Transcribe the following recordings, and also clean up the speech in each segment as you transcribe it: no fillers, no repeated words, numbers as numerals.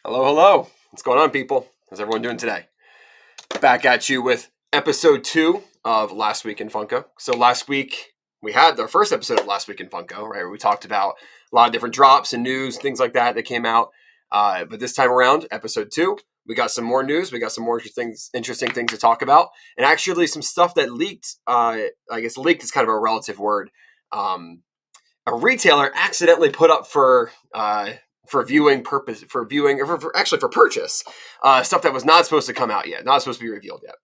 Hello, hello. What's going on, people? How's everyone doing today? Back at you with episode 2 of Last Week in Funko. So last week, we had our first episode of Last Week in Funko, right? Where we talked about a lot of different drops and news, things like that came out. But this time around, episode 2, we got some more news. We got some more interesting things to talk about. And actually some stuff that leaked. I guess leaked is kind of a relative word. A retailer accidentally put up for viewing purpose, for purchase, stuff that was not supposed to come out yet, not supposed to be revealed yet.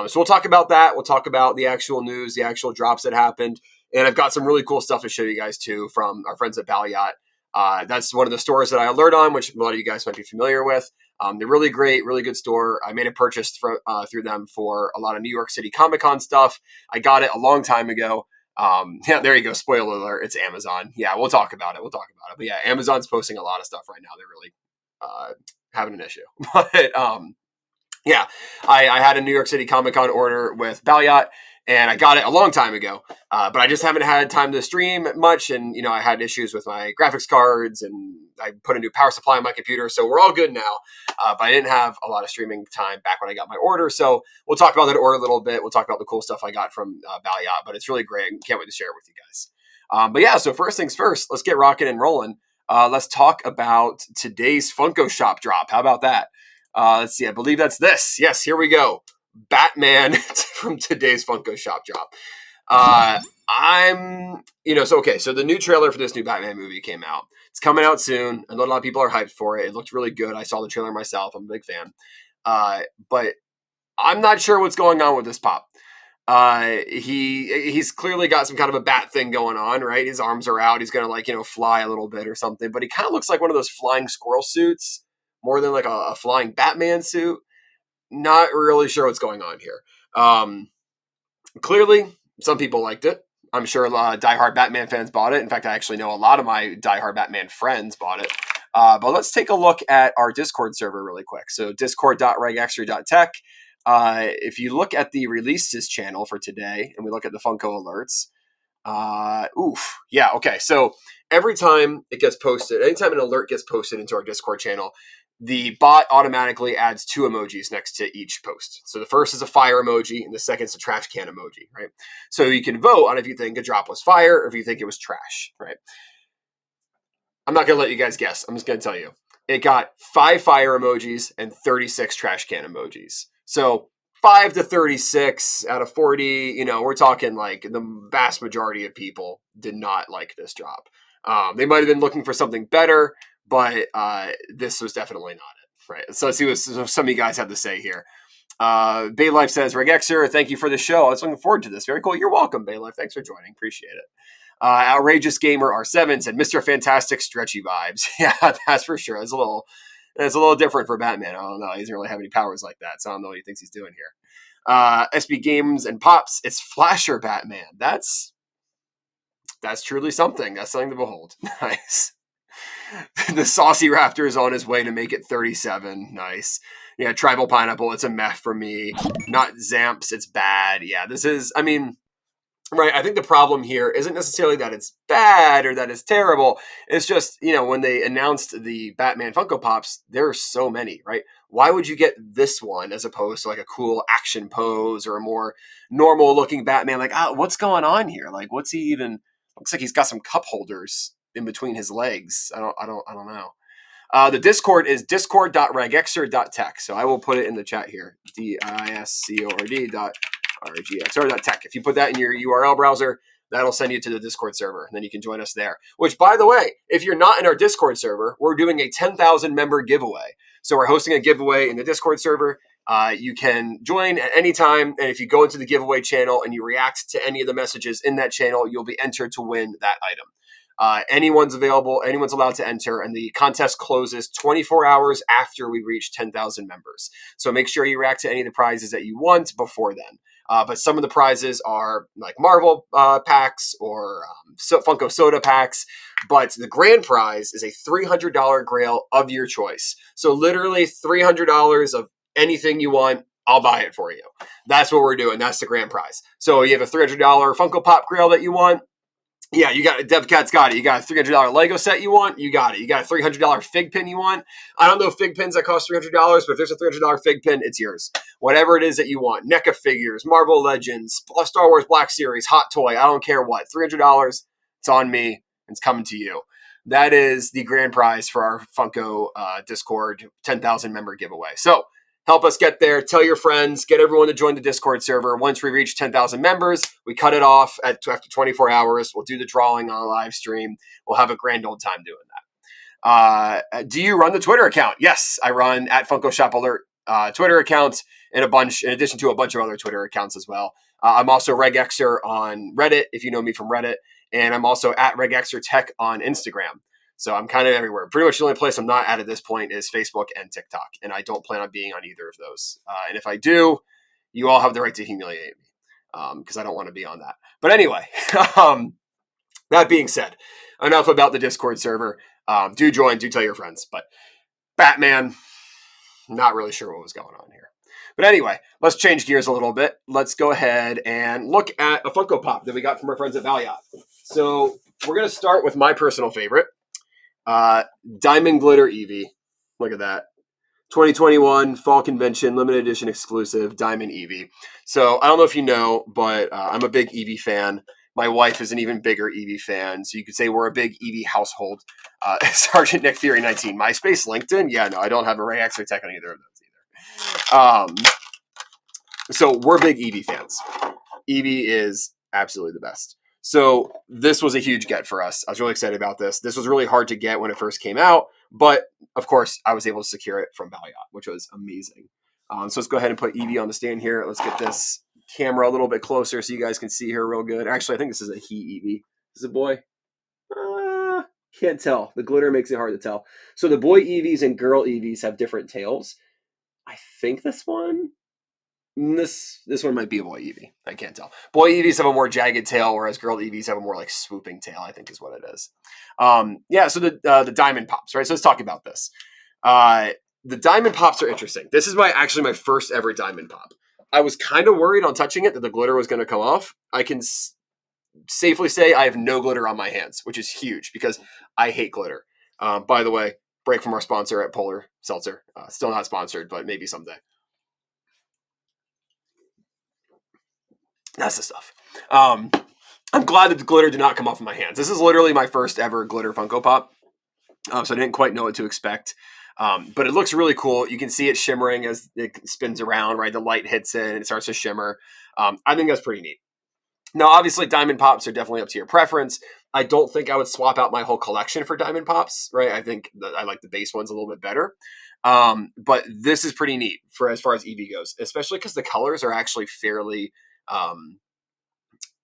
So we'll talk about that. We'll talk about the actual news, the actual drops that happened. And I've got some really cool stuff to show you guys too from our friends at Belle. That's one of the stores that I alert on, which a lot of you guys might be familiar with. They're really great, really good store. I made a purchase through them for a lot of New York City Comic-Con stuff. I got it a long time ago. Yeah, there you go. Spoiler alert. It's Amazon. Yeah, we'll talk about it. But yeah, Amazon's posting a lot of stuff right now. They're really having an issue. But yeah, I had a New York City Comic-Con order with Belle, and I got it a long time ago. But I just haven't had time to stream much. And, I had issues with my graphics cards, and I put a new power supply on my computer. So we're all good now. But I didn't have a lot of streaming time back when I got my order. So we'll talk about that order a little bit. We'll talk about the cool stuff I got from Belle, but it's really great. Can't wait to share it with you guys. But yeah, so first things first, let's get rocking and rolling. Let's talk about today's Funko Shop drop. How about that? Let's see. I believe that's this. Yes, here we go. Batman from today's Funko Shop drop. So the new trailer for this new Batman movie came out. It's coming out soon. I know a lot of people are hyped for it. It looked really good. I saw the trailer myself. I'm a big fan. But I'm not sure what's going on with this pop. He's clearly got some kind of a bat thing going on, right? His arms are out. He's gonna fly a little bit or something. But he kind of looks like one of those flying squirrel suits more than like a flying Batman suit. Not really sure what's going on here. Clearly, some people liked it. I'm sure a lot of diehard Batman fans bought it. In fact, I actually know a lot of my diehard Batman friends bought it. But let's take a look at our Discord server really quick. So discord.regextra.tech. If you look at the releases channel for today, and we look at the Funko alerts, So every time it gets posted, anytime an alert gets posted into our Discord channel, the bot automatically adds 2 emojis next to each post. So the first is a fire emoji, and the second is a trash can emoji, right? So you can vote on if you think a drop was fire or if you think it was trash, right? I'm not going to let you guys guess. I'm just going to tell you. It got 5 fire emojis and 36 trash can emojis. So 5 to 36 out of 40, we're talking like the vast majority of people did not like this drop. They might have been looking for something better, but this was definitely not it, right? So let's see what some of you guys have to say here. Baylife says, Regexer, thank you for the show. I was looking forward to this. Very cool. You're welcome, Baylife. Thanks for joining. Appreciate it. Outrageous Gamer R7 said, Mr. Fantastic stretchy vibes. Yeah, that's for sure. It's a little different for Batman. I don't know. He doesn't really have any powers like that, so I don't know what he thinks he's doing here. SB Games and Pops, it's Flasher Batman. That's truly something. That's something to behold. Nice. The Saucy Raptor is on his way to make it 37. Nice. Yeah, Tribal Pineapple, it's a meh for me. Not Zamps, it's bad. Yeah, right, I think the problem here isn't necessarily that it's bad or that it's terrible. It's just, when they announced the Batman Funko Pops, there are so many, right? Why would you get this one as opposed to like a cool action pose or a more normal looking Batman? Like, what's going on here? Like, what's he even? Looks like he's got some cup holders in between his legs. I don't know. The Discord is discord.regexer.tech. So I will put it in the chat here. discord.regexer.tech. If you put that in your URL browser, that'll send you to the Discord server, and then you can join us there. Which, by the way, if you're not in our Discord server, we're doing a 10,000 member giveaway. So we're hosting a giveaway in the Discord server. You can join at any time, and if you go into the giveaway channel and you react to any of the messages in that channel, you'll be entered to win that item. Anyone's available, anyone's allowed to enter, and the contest closes 24 hours after we reach 10,000 members. So make sure you react to any of the prizes that you want before then. But some of the prizes are like Marvel packs or Funko Soda packs. But the grand prize is a $300 grail of your choice. So literally $300 of anything you want, I'll buy it for you. That's what we're doing. That's the grand prize. So you have a $300 Funko Pop grail that you want. Yeah, you got DevCat's got it. You got a $300 Lego set you want, you got it. You got a $300 fig pin you want. I don't know fig pins that cost $300, but if there's a $300 fig pin, it's yours. Whatever it is that you want, NECA figures, Marvel Legends, Star Wars Black Series, Hot Toy, I don't care what. $300, it's on me. It's coming to you. That is the grand prize for our Funko Discord 10,000 member giveaway. So help us get there. Tell your friends. Get everyone to join the Discord server. Once we reach 10,000 members, we cut it off after 24 hours. We'll do the drawing on a live stream. We'll have a grand old time doing that. Do you run the Twitter account? Yes, I run at Funko Shop Alert Twitter account in addition to a bunch of other Twitter accounts as well. I'm also regexer on Reddit, if you know me from Reddit. And I'm also at regexertech on Instagram. So I'm kind of everywhere. Pretty much the only place I'm not at this point is Facebook and TikTok. And I don't plan on being on either of those. And if I do, you all have the right to humiliate me because I don't want to be on that. But anyway, that being said, enough about the Discord server. Do join, do tell your friends. But Batman, not really sure what was going on here. But anyway, let's change gears a little bit. Let's go ahead and look at a Funko Pop that we got from our friends at Valiant. So we're going to start with my personal favorite. Diamond Glitter Eevee. Look at that. 2021 Fall Convention Limited Edition exclusive Diamond Eevee. So I don't know if you know, but I'm a big Eevee fan. My wife is an even bigger Eevee fan. So you could say we're a big Eevee household. Sergeant Nick Fury 19. MySpace, LinkedIn. Yeah, no, I don't have a Ray X or Tech on either of those either. So we're big Eevee fans. Eevee is absolutely the best. So this was a huge get for us. I was really excited about this. This was really hard to get when it first came out, but of course I was able to secure it from Valiant, which was amazing. So let's go ahead and put Eevee on the stand here. Let's get this camera a little bit closer so you guys can see her real good. Actually, I think this is a he Eevee. Is it a boy? Can't tell. The glitter makes it hard to tell. So the boy Eevees and girl Eevees have different tails. I think this one might be a boy Eevee. I can't tell. Boy Eevees have a more jagged tail, whereas girl Eevees have a more like swooping tail, I think is what it is. So the diamond pops, right? So let's talk about this. The diamond pops are interesting. This is actually my first ever diamond pop. I was kind of worried on touching it that the glitter was going to come off. I can safely say I have no glitter on my hands, which is huge because I hate glitter. By the way, break from our sponsor at Polar Seltzer. Still not sponsored, but maybe someday. That's the stuff. I'm glad that the glitter did not come off of my hands. This is literally my first ever glitter Funko Pop. So I didn't quite know what to expect. But it looks really cool. You can see it shimmering as it spins around, right? The light hits it and it starts to shimmer. I think that's pretty neat. Now, obviously, diamond pops are definitely up to your preference. I don't think I would swap out my whole collection for diamond pops, right? I think that I like the base ones a little bit better. But this is pretty neat for as far as Eevee goes, especially because the colors are actually fairly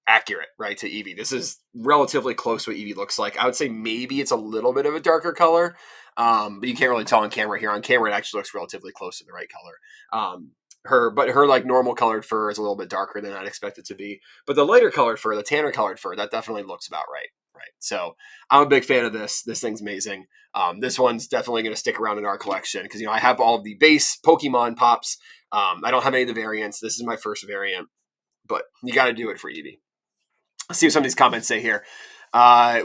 accurate, right, to Eevee. This is relatively close to what Eevee looks like. I would say maybe it's a little bit of a darker color, but you can't really tell on camera here. On camera, it actually looks relatively close to the right color. Her like normal colored fur is a little bit darker than I'd expect it to be. But the lighter colored fur, the tanner colored fur, that definitely looks about right. Right. So I'm a big fan of this. This thing's amazing. This one's definitely going to stick around in our collection because, I have all of the base Pokemon pops. I don't have any of the variants. This is my first variant, but you got to do it for Eevee. Let's see what some of these comments say here.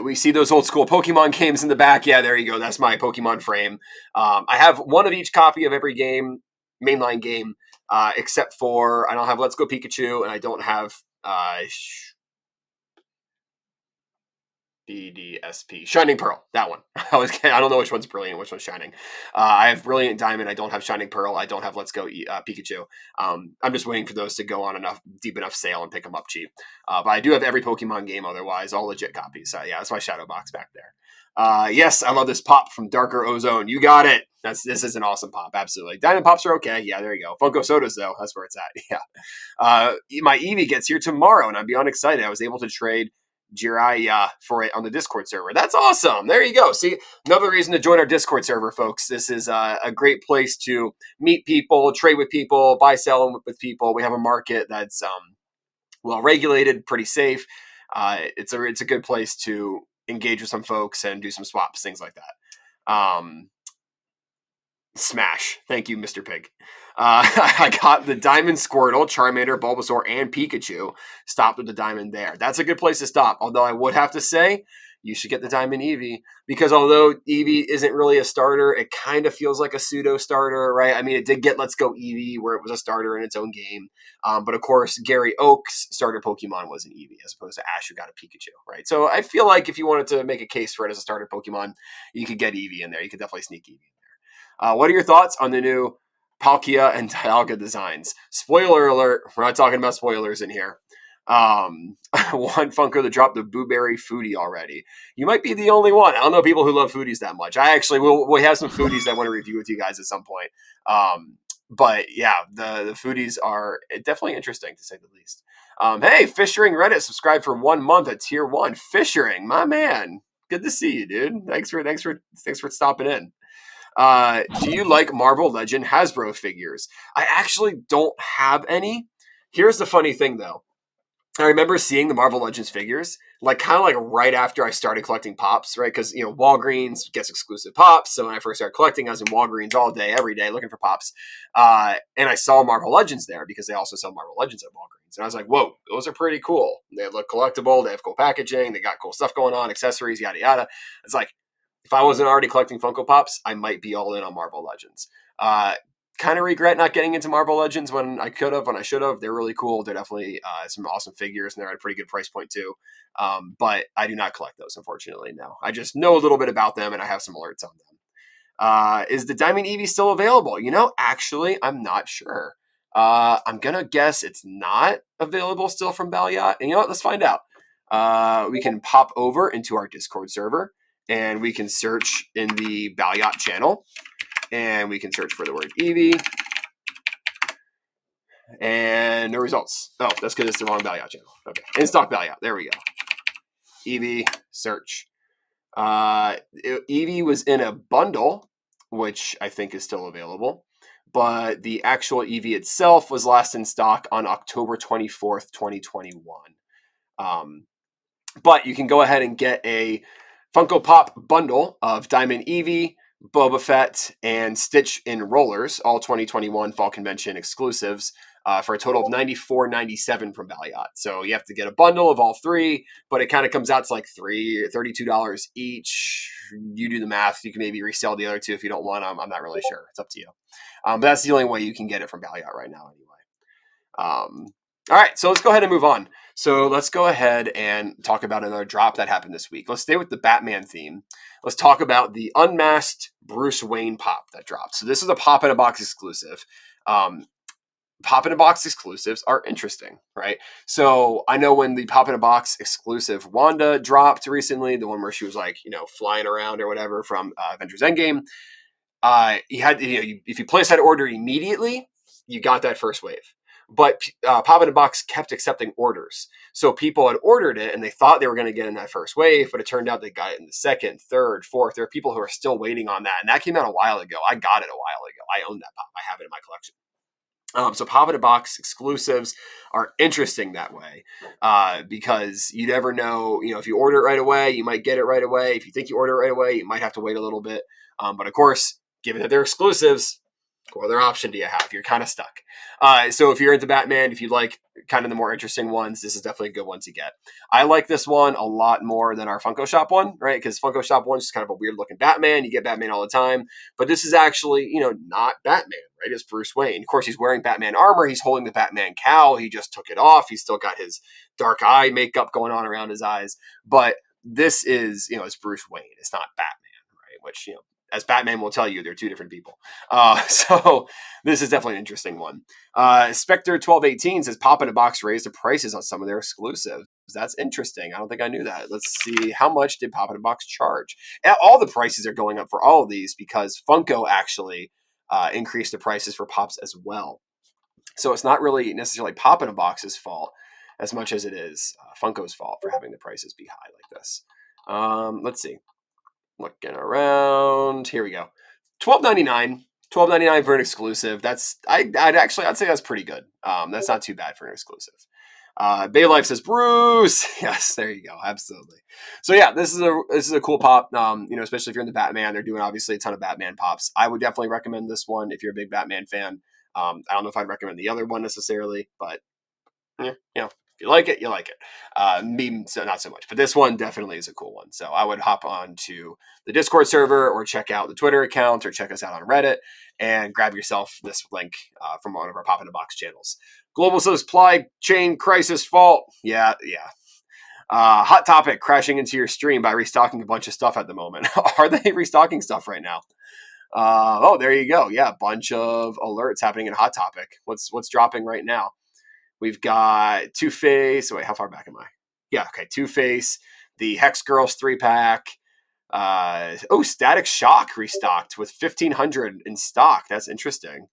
We see those old school Pokemon games in the back. Yeah, there you go. That's my Pokemon frame. I have one of each copy of every game, mainline game, except for I don't have Let's Go Pikachu, and I don't have BDSP Shining Pearl. That one. I don't know which one's brilliant, which one's shining. I have Brilliant Diamond. I don't have Shining Pearl. I don't have Let's Go Pikachu. I'm just waiting for those to go on deep enough sale and pick them up cheap. But I do have every Pokemon game otherwise, all legit copies. Yeah, that's my shadow box back there. Yes, I love this pop from Darker Ozone. You got it. This is an awesome pop. Absolutely. Diamond pops are okay. Yeah, there you go. Funko Sodas though, that's where it's at. Yeah. My Eevee gets here tomorrow, and I'm beyond excited. I was able to trade Jiraiya for it on the Discord server. That's awesome. There you go. See, another reason to join our Discord server, folks. This is a great place to meet people, trade with people, buy, sell with people. We have a market that's well regulated, pretty safe. It's a good place to engage with some folks and do some swaps, things like that. Smash. Thank you, Mr. Pig. I got the Diamond Squirtle, Charmander, Bulbasaur, and Pikachu. Stopped with the Diamond there. That's a good place to stop. Although I would have to say, you should get the Diamond Eevee. Because although Eevee isn't really a starter, it kind of feels like a pseudo starter, right? I mean, it did get Let's Go Eevee, where it was a starter in its own game. But of course, Gary Oak's starter Pokemon was an Eevee, as opposed to Ash, who got a Pikachu, right? So I feel like if you wanted to make a case for it as a starter Pokemon, you could get Eevee in there. You could definitely sneak Eevee in there. What are your thoughts on the new Palkia and Dialga designs? Spoiler alert, we're not talking about spoilers in here. One Funko to drop the Blueberry Foodie already. You might be the only one. I don't know people who love foodies that much. I actually will have some foodies that I want to review with you guys at some point. But yeah, the foodies are definitely interesting to say the least. Hey, Fishering Reddit subscribed for 1 month at tier 1. Fishering, my man. Good to see you, dude. Thanks for stopping in. Do you like Marvel Legend Hasbro figures? I actually don't have any. Here's the funny thing, though. I remember seeing the Marvel Legends figures, kind of right after I started collecting Pops, right? Because, Walgreens gets exclusive Pops. So when I first started collecting, I was in Walgreens all day, every day, looking for Pops. And I saw Marvel Legends there because they also sell Marvel Legends at Walgreens. And I was like, whoa, those are pretty cool. They look collectible. They have cool packaging. They got cool stuff going on, accessories, yada, yada. It's like, if I wasn't already collecting Funko Pops, I might be all in on Marvel Legends. Kind of regret not getting into Marvel Legends when I could have, when I should have. They're really cool. They're definitely some awesome figures, and they're at a pretty good price point too. But I do not collect those, unfortunately, no. I just know a little bit about them, and I have some alerts on them. Is the Diamond Eevee still available? Actually, I'm not sure. I'm going to guess it's not available still from Belle. And you know what? Let's find out. We can pop over into our Discord server, and we can search in the Belle channel. And we can search for the word Eevee. And no results. Oh, that's because it's the wrong Belle channel. Okay. In stock Belle. There we go. Eevee, search. Eevee was in a bundle, which I think is still available. But the actual Eevee itself was last in stock on October 24th, 2021. But you can go ahead and get a Funko Pop bundle of Diamond Eevee, Boba Fett, and Stitch in Rollers, all 2021 Fall Convention exclusives, for a total of $94.97 from Belle. So you have to get a bundle of all three, but it kind of comes out to $32 each. You do the math. You can maybe resell the other two if you don't want them. I'm not really sure. It's up to you. But that's the only way you can get it from Belle right now anyway. All right, so let's go ahead and move on. So let's go ahead and talk about another drop that happened this week. Let's stay with the Batman theme. Let's talk about the Unmasked Bruce Wayne pop that dropped. So this is a pop-in-a-box exclusive. Pop-in-a-box exclusives are interesting, right? So I know when the pop-in-a-box exclusive Wanda dropped recently, the one where she was flying around or whatever from Avengers Endgame, you had if you placed that order immediately, you got that first wave. But Pop-in-a-Box kept accepting orders. So people had ordered it, and they thought they were going to get in that first wave, but it turned out they got it in the second, third, fourth. There are people who are still waiting on that, and that came out a while ago. I got it a while ago. I own that Pop. I have it in my collection. So Pop-in-a-Box exclusives are interesting that way because you never know, if you order it right away, you might get it right away. If you think you order it right away, you might have to wait a little bit. But of course, given that they're exclusives, what other option do you have? You're kind of stuck. So if you're into Batman, if you like kind of the more interesting ones, this is definitely a good one to get. I like this one a lot more than our Funko Shop one, right? Because Funko Shop one is just kind of a weird looking Batman. You get Batman all the time. But this is actually, not Batman, right? It's Bruce Wayne. Of course, he's wearing Batman armor. He's holding the Batman cowl. He just took it off. He's still got his dark eye makeup going on around his eyes. But this is, it's Bruce Wayne. It's not Batman, right? Which, as Batman will tell you, they're two different people. So this is definitely an interesting one. Spectre1218 says Pop-in-a-Box raised the prices on some of their exclusives. That's interesting. I don't think I knew that. Let's see. How much did Pop-in-a-Box charge? And all the prices are going up for all of these because Funko actually increased the prices for Pops as well. So it's not really necessarily Pop-in-a-Box's fault as much as it is Funko's fault for having the prices be high like this. Let's see. Looking around. Here we go. $12.99 for an exclusive. I'd say that's pretty good. That's not too bad for an exclusive. Bay Life says Bruce. Yes, there you go. Absolutely. So yeah, this is a cool pop. Especially if you're into Batman, they're doing obviously a ton of Batman pops. I would definitely recommend this one if you're a big Batman fan. I don't know if I'd recommend the other one necessarily, but you know, if you like it, you like it. Me, so not so much, but this one definitely is a cool one. So I would hop on to the Discord server or check out the Twitter account or check us out on Reddit and grab yourself this link from one of our Pop in the Box channels. Global supply chain crisis fault. Yeah. Hot topic, crashing into your stream by restocking a bunch of stuff at the moment. Are they restocking stuff right now? Oh, there you go. Yeah, a bunch of alerts happening in Hot Topic. What's dropping right now? We've got Two-Face. Wait, how far back am I? Yeah, okay. Two-Face, the Hex Girls 3-pack. Static Shock restocked with 1,500 in stock. That's interesting.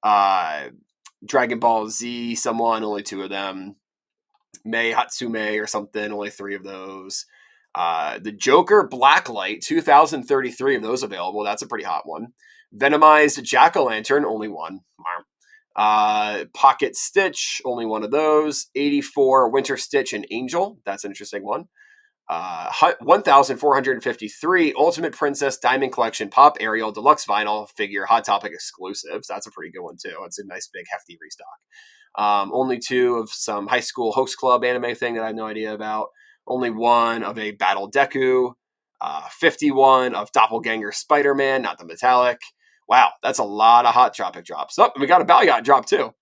Dragon Ball Z, someone, only 2 of them. Mei Hatsume or something, only 3 of those. The Joker Blacklight, 2,033 of those available. That's a pretty hot one. Venomized Jack-O-Lantern, only 1. Pocket Stitch, only 1 of those. 84 Winter Stitch and Angel. That's an interesting one. 1,453 Ultimate Princess Diamond Collection Pop Ariel Deluxe Vinyl Figure Hot Topic Exclusives. That's a pretty good one too. It's a nice big hefty restock. Only 2 of some high school host club anime thing that I have no idea about. Only 1 of a Battle Deku. 51 of Doppelganger Spider-Man, not the metallic. Wow, that's a lot of Hot Topic drops. Oh, we got a Balyot drop too.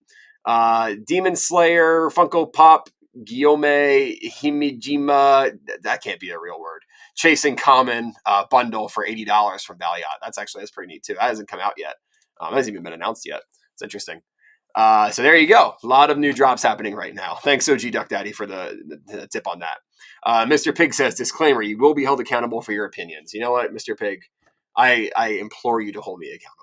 Demon Slayer, Funko Pop, Guillaume Himijima, that can't be a real word. Chasing Common bundle for $80 from Balyot. That's pretty neat too. That hasn't come out yet. It hasn't even been announced yet. It's interesting. So there you go. A lot of new drops happening right now. Thanks, OG Duck Daddy, for the tip on that. Mr. Pig says, disclaimer, you will be held accountable for your opinions. You know what, Mr. Pig? I implore you to hold me accountable.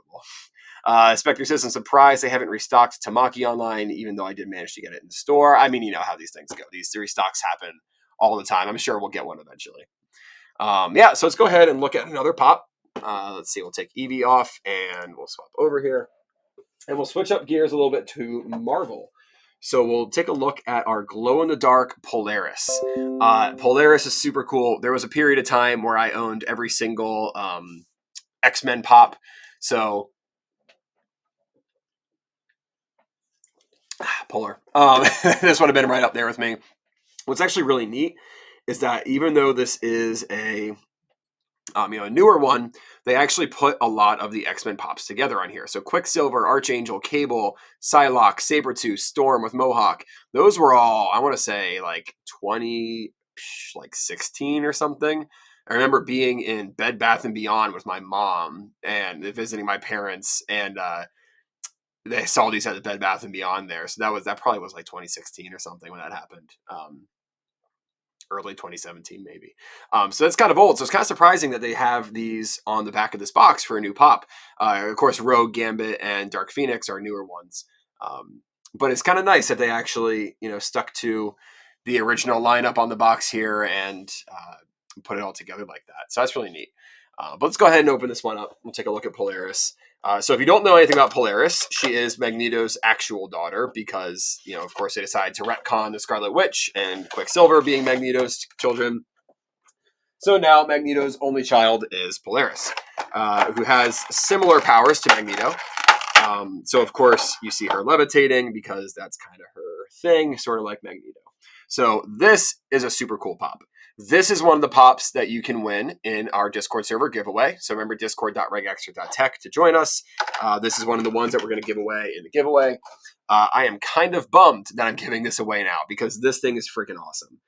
Spectre says, I'm surprised they haven't restocked Tamaki online, even though I did manage to get it in the store. I mean, you know how these things go. These restocks happen all the time. I'm sure we'll get one eventually. So let's go ahead and look at another pop. Let's see. We'll take Eevee off, and we'll swap over here. And we'll switch up gears a little bit to Marvel. So we'll take a look at our glow-in-the-dark Polaris. Polaris is super cool. There was a period of time where I owned every single X-Men pop. So Polar. This would have been right up there with me. What's actually really neat is that even though this is a newer one, they actually put a lot of the X-Men pops together on here. So Quicksilver, Archangel, Cable, Psylocke, Sabretooth, Storm with Mohawk. Those were all, I want to say, like 16 or something. I remember being in Bed Bath & Beyond with my mom and visiting my parents, and they saw these at the Bed Bath & Beyond there. So that probably was like 2016 or something when that happened. Early 2017, maybe. So that's kind of old. So it's kind of surprising that they have these on the back of this box for a new pop. Of course, Rogue, Gambit, and Dark Phoenix are newer ones. But it's kind of nice that they actually, stuck to the original lineup on the box here and put it all together like that. So that's really neat. But let's go ahead and open this one up. We'll take a look at Polaris. So if you don't know anything about Polaris, she is Magneto's actual daughter because, of course, they decided to retcon the Scarlet Witch and Quicksilver being Magneto's children. So now Magneto's only child is Polaris, who has similar powers to Magneto. So, of course, you see her levitating because that's kind of her thing, sort of like Magneto. So this is a super cool pop. This is one of the pops that you can win in our Discord server giveaway. So remember discord.regextra.tech to join us. This is one of the ones that we're going to give away in the giveaway. I am kind of bummed that I'm giving this away now because this thing is freaking awesome.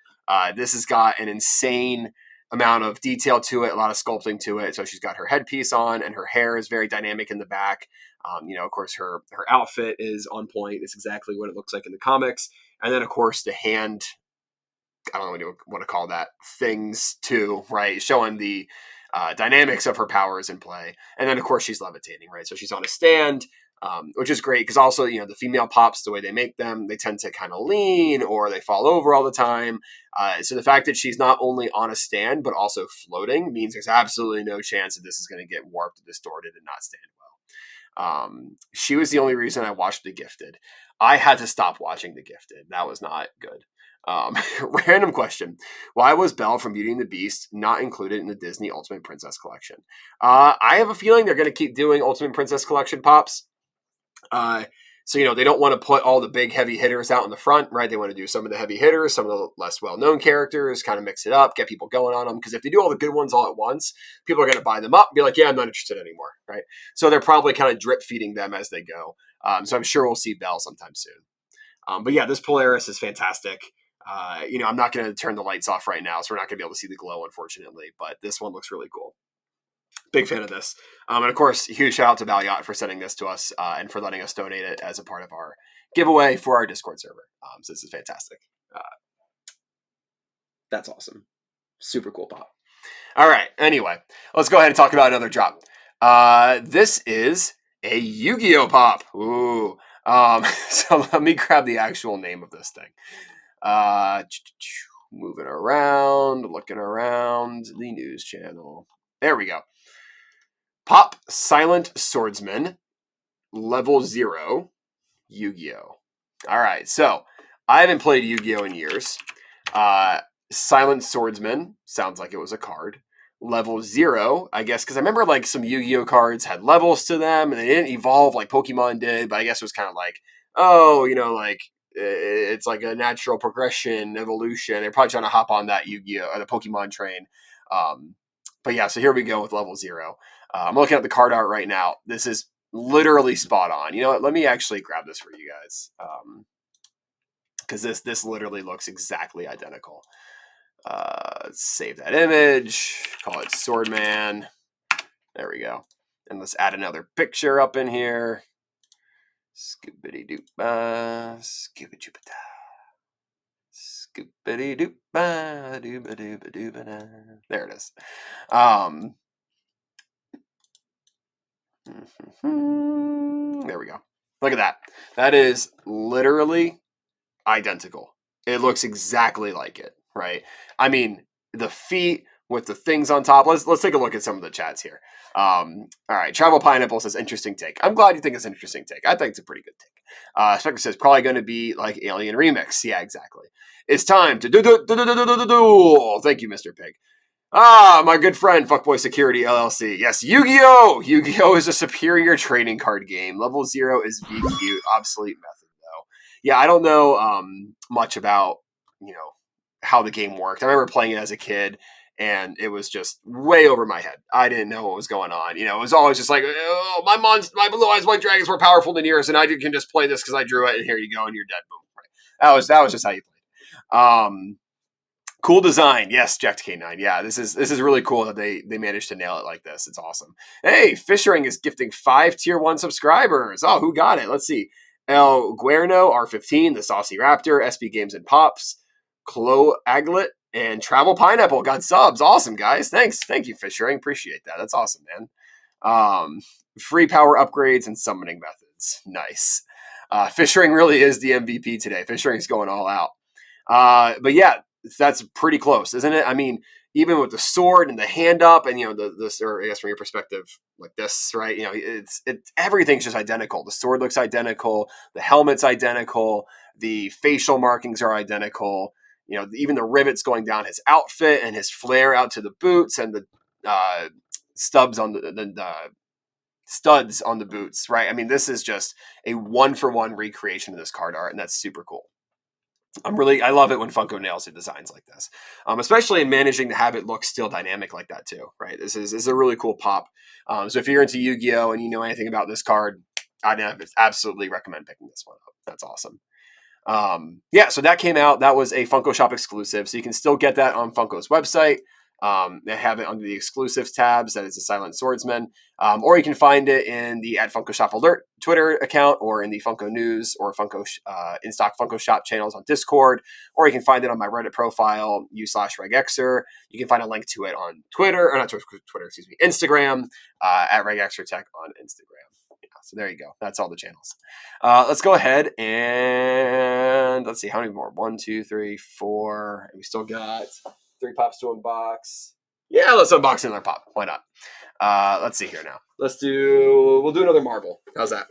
This has got an insane amount of detail to it, a lot of sculpting to it. So she's got her headpiece on and her hair is very dynamic in the back. Of course, her outfit is on point. It's exactly what it looks like in the comics. And then, of course, the hand, I don't know what you want to call that, things too, right? Showing the dynamics of her powers in play. And then, of course, she's levitating, right? So she's on a stand, which is great because also, the female pops, the way they make them, they tend to kind of lean or they fall over all the time. So the fact that she's not only on a stand but also floating means there's absolutely no chance that this is going to get warped, distorted, and not stand well. She was the only reason I watched The Gifted. I had to stop watching The Gifted. That was not good. Random question. Why was Belle from Beauty and the Beast not included in the Disney Ultimate Princess Collection? I have a feeling they're going to keep doing Ultimate Princess Collection pops. So, they don't want to put all the big heavy hitters out in the front, right? They want to do some of the heavy hitters, some of the less well-known characters, kind of mix it up, get people going on them. Because if they do all the good ones all at once, people are going to buy them up and be like, yeah, I'm not interested anymore, right? So they're probably kind of drip feeding them as they go. So I'm sure we'll see Belle sometime soon. But yeah, this Polaris is fantastic. I'm not going to turn the lights off right now, so we're not going to be able to see the glow, unfortunately. But this one looks really cool. Big fan of this. And of course, huge shout out to Valiant for sending this to us and for letting us donate it as a part of our giveaway for our Discord server. So this is fantastic. That's awesome. Super cool pop. All right. Anyway, let's go ahead and talk about another drop. This is a Yu-Gi-Oh pop. Ooh. So let me grab the actual name of this thing. Moving around, looking around the news channel. There we go. Pop Silent Swordsman, level 0, Yu-Gi-Oh. All right, so I haven't played Yu-Gi-Oh in years. Silent Swordsman sounds like it was a card. Level 0, I guess, because I remember like some Yu-Gi-Oh cards had levels to them, and they didn't evolve like Pokemon did, but I guess it was kind of like, it's like a natural progression, evolution. They're probably trying to hop on that Yu-Gi-Oh, or the Pokemon train. But yeah, so here we go with level 0. I'm looking at the card art right now. This is literally spot on. You know what? Let me actually grab this for you guys. Because this literally looks exactly identical. Let's save that image. Call it Swordman. There we go. And let's add another picture up in here. Skibbity-doop-ba. Skibbity-doop-ba. Skibbity-doop-ba. Dooba-dooba-dooba-da. There it is. There we go. Look at that. That is literally identical. It looks exactly like it, right? I mean, the feet with the things on top. Let's take a look at some of the chats here. All right. Travel Pineapple says, interesting take. I'm glad you think it's an interesting take. I think it's a pretty good take. Spectre says, probably going to be like Alien Remix. Yeah, exactly. It's time to do. Thank you, Mr. Pig. My good friend, Fuckboy Security LLC. Yes, Yu-Gi-Oh! Yu-Gi-Oh! Is a superior trading card game. Level 0 is VQ. Obsolete method, though. Yeah, I don't know much about, how the game worked. I remember playing it as a kid, and it was just way over my head. I didn't know what was going on. It was always just like, oh, my blue eyes white dragons were powerful than yours, and I can just play this because I drew it, and here you go, and you're dead. Boom. Right. That was just how you played. Cool design. Yes, Jack K9. Yeah, this is really cool that they managed to nail it like this. It's awesome. Hey, Fishering is gifting 5 tier 1 subscribers. Oh, who got it? Let's see. El Guerno, R15, The Saucy Raptor, SB Games and Pops, Chloe Aglet, and Travel Pineapple got subs. Awesome, guys. Thanks. Thank you, Fishering. Appreciate that. That's awesome, man. Free power upgrades and summoning methods. Nice. Fishering really is the MVP today. Fishering is going all out. But yeah, that's pretty close, isn't it? I mean, even with the sword and the hand up, and this, or I guess from your perspective, like this, right? It's everything's just identical. The sword looks identical, the helmet's identical, the facial markings are identical. Even the rivets going down his outfit and his flare out to the boots and the studs on the studs on the boots, right? I mean, this is just a 1-for-1 recreation of this card art, and that's super cool. I love it when Funko nails the designs like this, especially in managing to have it look still dynamic like that too, right? This is a really cool pop. So if you're into Yu-Gi-Oh! And you know anything about this card, I'd absolutely recommend picking this one up. That's awesome. So that came out. That was a Funko Shop exclusive, so you can still get that on Funko's website. They have it under the exclusives tabs. That is a Silent Swordsman. Or you can find it in the @Funko Shop Alert Twitter account, or in the Funko News or Funko in stock Funko Shop channels on Discord, or you can find it on my Reddit profile u/regexer. You can find a link to it on Twitter, or not Twitter, excuse me, Instagram @regexertech on Instagram. Yeah, so there you go. That's all the channels. Let's go ahead and let's see how many more. 1, 2, 3, 4. And we still got 3 pops to unbox. Yeah, let's unbox another pop. Why not? Let's see here now. We'll do another Marvel. How's that?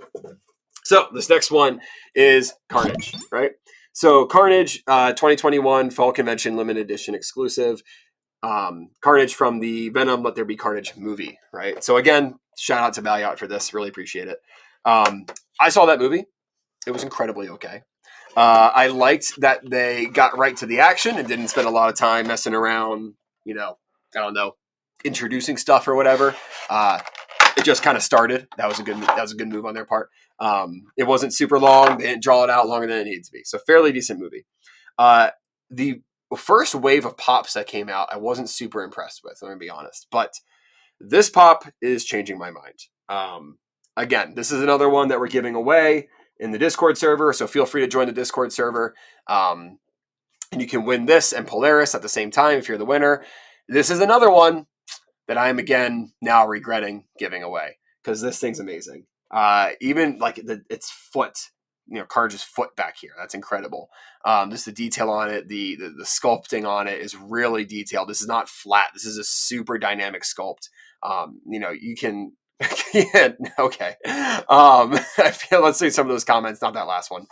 So this next one is Carnage, right? So Carnage, 2021 Fall Convention Limited Edition exclusive. Carnage from the Venom Let There Be Carnage movie, right? So again, shout out to Valiant for this. Really appreciate it. I saw that movie. It was incredibly okay. I liked that they got right to the action and didn't spend a lot of time messing around, I don't know, introducing stuff or whatever. It just kind of started. That was a good move on their part. It wasn't super long. They didn't draw it out longer than it needed to be. So fairly decent movie. The first wave of pops that came out, I wasn't super impressed with, I'm going to be honest. But this pop is changing my mind. Again, this is another one that we're giving away in the Discord server, so feel free to join the Discord server. And you can win this and Polaris at the same time if you're the winner. This is another one that I am again now regretting giving away because this thing's amazing. Even like its foot, Carnage's foot back here. That's incredible. Just the detail on it, the sculpting on it is really detailed. This is not flat. This is a super dynamic sculpt. You can. Yeah, okay. I feel, let's see some of those comments, not that last one.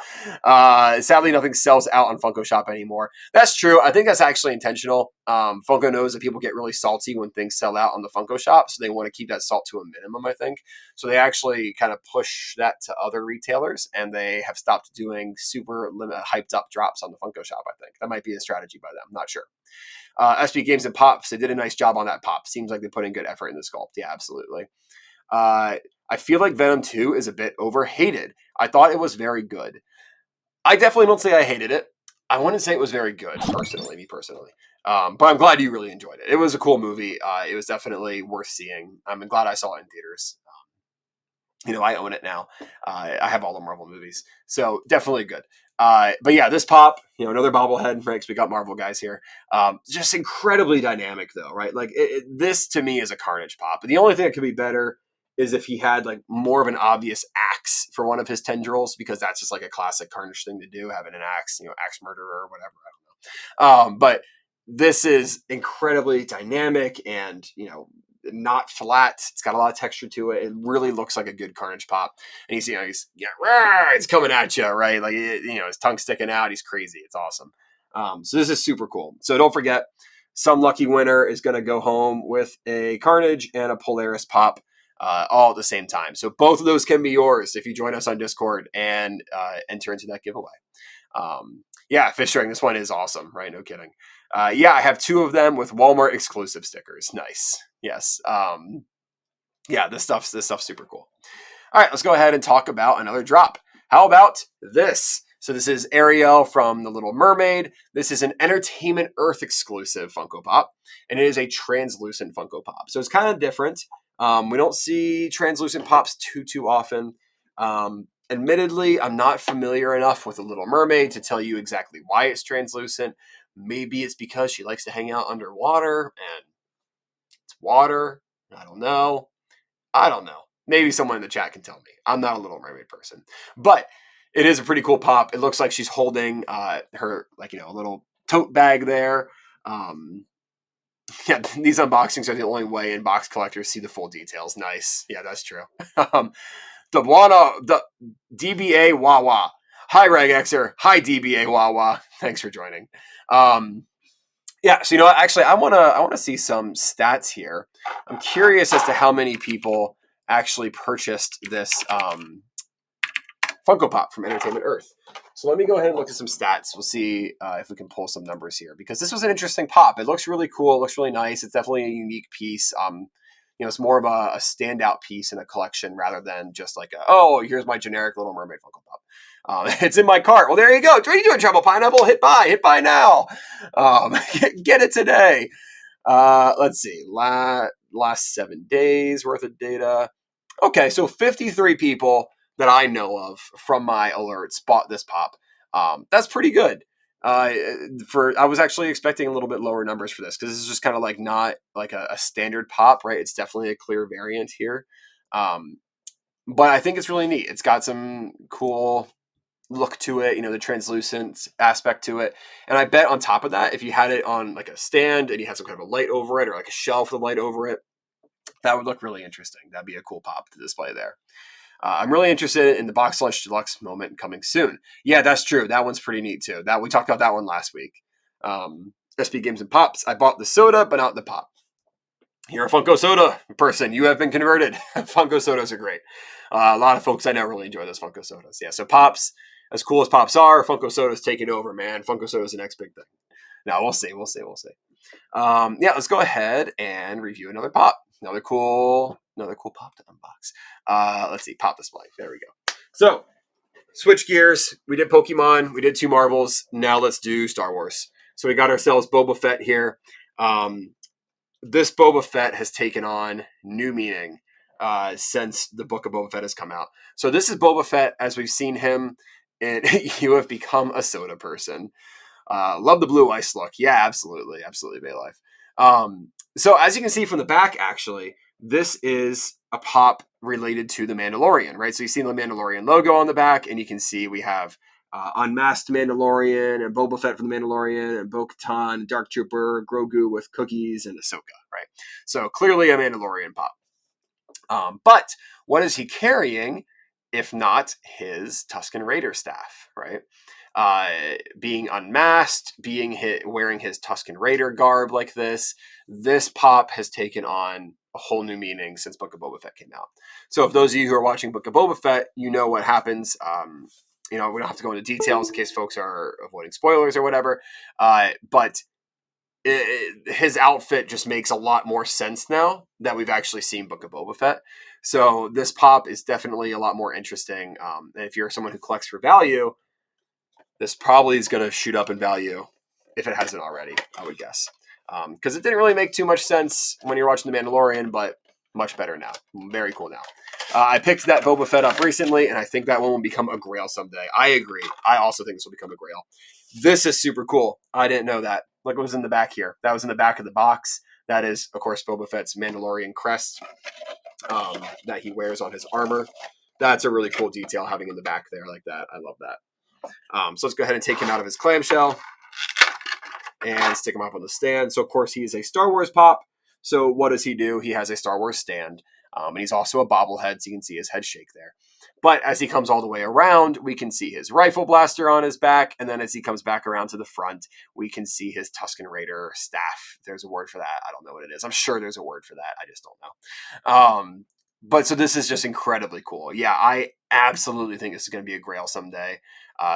Sadly, nothing sells out on Funko Shop anymore. That's true. I think that's actually intentional. Funko knows that people get really salty when things sell out on the Funko Shop, so they want to keep that salt to a minimum, I think. So they actually kind of push that to other retailers, and they have stopped doing super hyped up drops on the Funko Shop, I think. That might be a strategy by them. I'm not sure. SP Games and Pops, they did a nice job on that pop. Seems like they put in good effort in the sculpt. Yeah, absolutely. I feel like Venom 2 is a bit overhated. I thought it was very good. I definitely don't say I hated it. I wouldn't say it was very good, me personally. But I'm glad you really enjoyed it. It was a cool movie. It was definitely worth seeing. I'm glad I saw it in theaters. I own it now. I have all the Marvel movies. So definitely good. But yeah, this pop, another bobblehead, right? Because we got Marvel guys here. Just incredibly dynamic though, right? Like this to me is a Carnage pop. But the only thing that could be better is if he had like more of an obvious axe for one of his tendrils, because that's just like a classic Carnage thing to do, having an axe, axe murderer or whatever. I don't know. But this is incredibly dynamic and, not flat. It's got a lot of texture to it. It really looks like a good Carnage pop. And he's it's coming at you, right? Like, his tongue sticking out. He's crazy. It's awesome. So this is super cool. So don't forget, some lucky winner is going to go home with a Carnage and a Polaris pop. All at the same time. So both of those can be yours if you join us on Discord and enter into that giveaway. Fish ring. This one is awesome, right? No kidding. I have 2 of them with Walmart exclusive stickers. Nice. Yes. This stuff's super cool. All right, let's go ahead and talk about another drop. How about this? So this is Ariel from The Little Mermaid. This is an Entertainment Earth exclusive Funko Pop, and it is a translucent Funko Pop. So it's kind of different. We don't see translucent pops too often. Admittedly, I'm not familiar enough with The Little Mermaid to tell you exactly why it's translucent. Maybe it's because she likes to hang out underwater and it's water. I don't know. Maybe someone in the chat can tell me. I'm not a Little Mermaid person. But it is a pretty cool pop. It looks like she's holding her, a little tote bag there. These unboxings are the only way in box collectors see the full details. Nice. Yeah, that's true. The DBA Wawa. Hi, Reg Xer. Hi, DBA Wawa. Thanks for joining. So actually, I wanna see some stats here. I'm curious as to how many people actually purchased this Funko Pop from Entertainment Earth. So let me go ahead and look at some stats. We'll see if we can pull some numbers here, because this was an interesting pop. It looks really cool. It looks really nice. It's definitely a unique piece. It's more of a standout piece in a collection rather than just like here's my generic Little Mermaid Funko Pop. It's in my cart. Well, there you go. What are you doing, Trouble Pineapple? Hit buy now. Get it today. Let's see. Last 7 days worth of data. Okay, so 53 people that I know of from my alerts bought this pop. That's pretty good. I was actually expecting a little bit lower numbers for this, because this is just kind of like not like a standard pop, right? It's definitely a clear variant here. But I think it's really neat. It's got some cool look to it, the translucent aspect to it. And I bet on top of that, if you had it on like a stand and you had some kind of a light over it, or like a shelf with a light over it, that would look really interesting. That'd be a cool pop to display there. I'm really interested in the Box Lunch Deluxe moment coming soon. Yeah, that's true. That one's pretty neat too. We talked about that one last week. SP Games and Pops. I bought the soda, but not the pop. You're a Funko Soda person. You have been converted. Funko Sodas are great. A lot of folks I know really enjoy those Funko Sodas. Yeah, so Pops, as cool as Pops are, Funko Soda's taking over, man. Funko Soda's the next big thing. Now, we'll see. Yeah, let's go ahead and review another Pop. Another cool Pop to unbox. Let's see. Pop display. There we go. So, switch gears. We did Pokemon. We did 2 Marvels. Now let's do Star Wars. So we got ourselves Boba Fett here. This Boba Fett has taken on new meaning since the book of Boba Fett has come out. So this is Boba Fett as we've seen him, and you have become a soda person. Love the blue ice look. Yeah, absolutely, Bay Life. So as you can see from the back, actually, this is a pop related to the Mandalorian, right? So you see the Mandalorian logo on the back, and you can see we have Unmasked Mandalorian and Boba Fett from the Mandalorian and Bo-Katan, Dark Trooper, Grogu with cookies, and Ahsoka, right? So clearly a Mandalorian pop. But what is he carrying if not his Tusken Raider staff, right? Being unmasked, wearing his Tusken Raider garb like this pop has taken on a whole new meaning since Book of Boba Fett came out. So if those of you who are watching Book of Boba Fett, you know what happens. We don't have to go into details in case folks are avoiding spoilers or whatever. But his outfit just makes a lot more sense now that we've actually seen Book of Boba Fett. So this pop is definitely a lot more interesting. And if you're someone who collects for value, this probably is going to shoot up in value if it hasn't already, I would guess. Because it didn't really make too much sense when you're watching The Mandalorian, but much better now. Very cool now. I picked that Boba Fett up recently, and I think that one will become a grail someday. I agree. I also think this will become a grail. This is super cool. I didn't know that. Look what was in the back here. That was in the back of the box. That is, of course, Boba Fett's Mandalorian crest that he wears on his armor. That's a really cool detail having in the back there like that. I love that. So let's go ahead and take him out of his clamshell and stick him up on the stand. So, of course, he is a Star Wars pop. So what does he do? He has a Star Wars stand. And he's also a bobblehead, so you can see his head shake there. But as he comes all the way around, we can see his rifle blaster on his back. And then as he comes back around to the front, we can see his Tusken Raider staff. There's a word for that. I don't know what it is. I'm sure there's a word for that. I just don't know. But so this is just incredibly cool. Yeah, I absolutely think this is going to be a grail someday.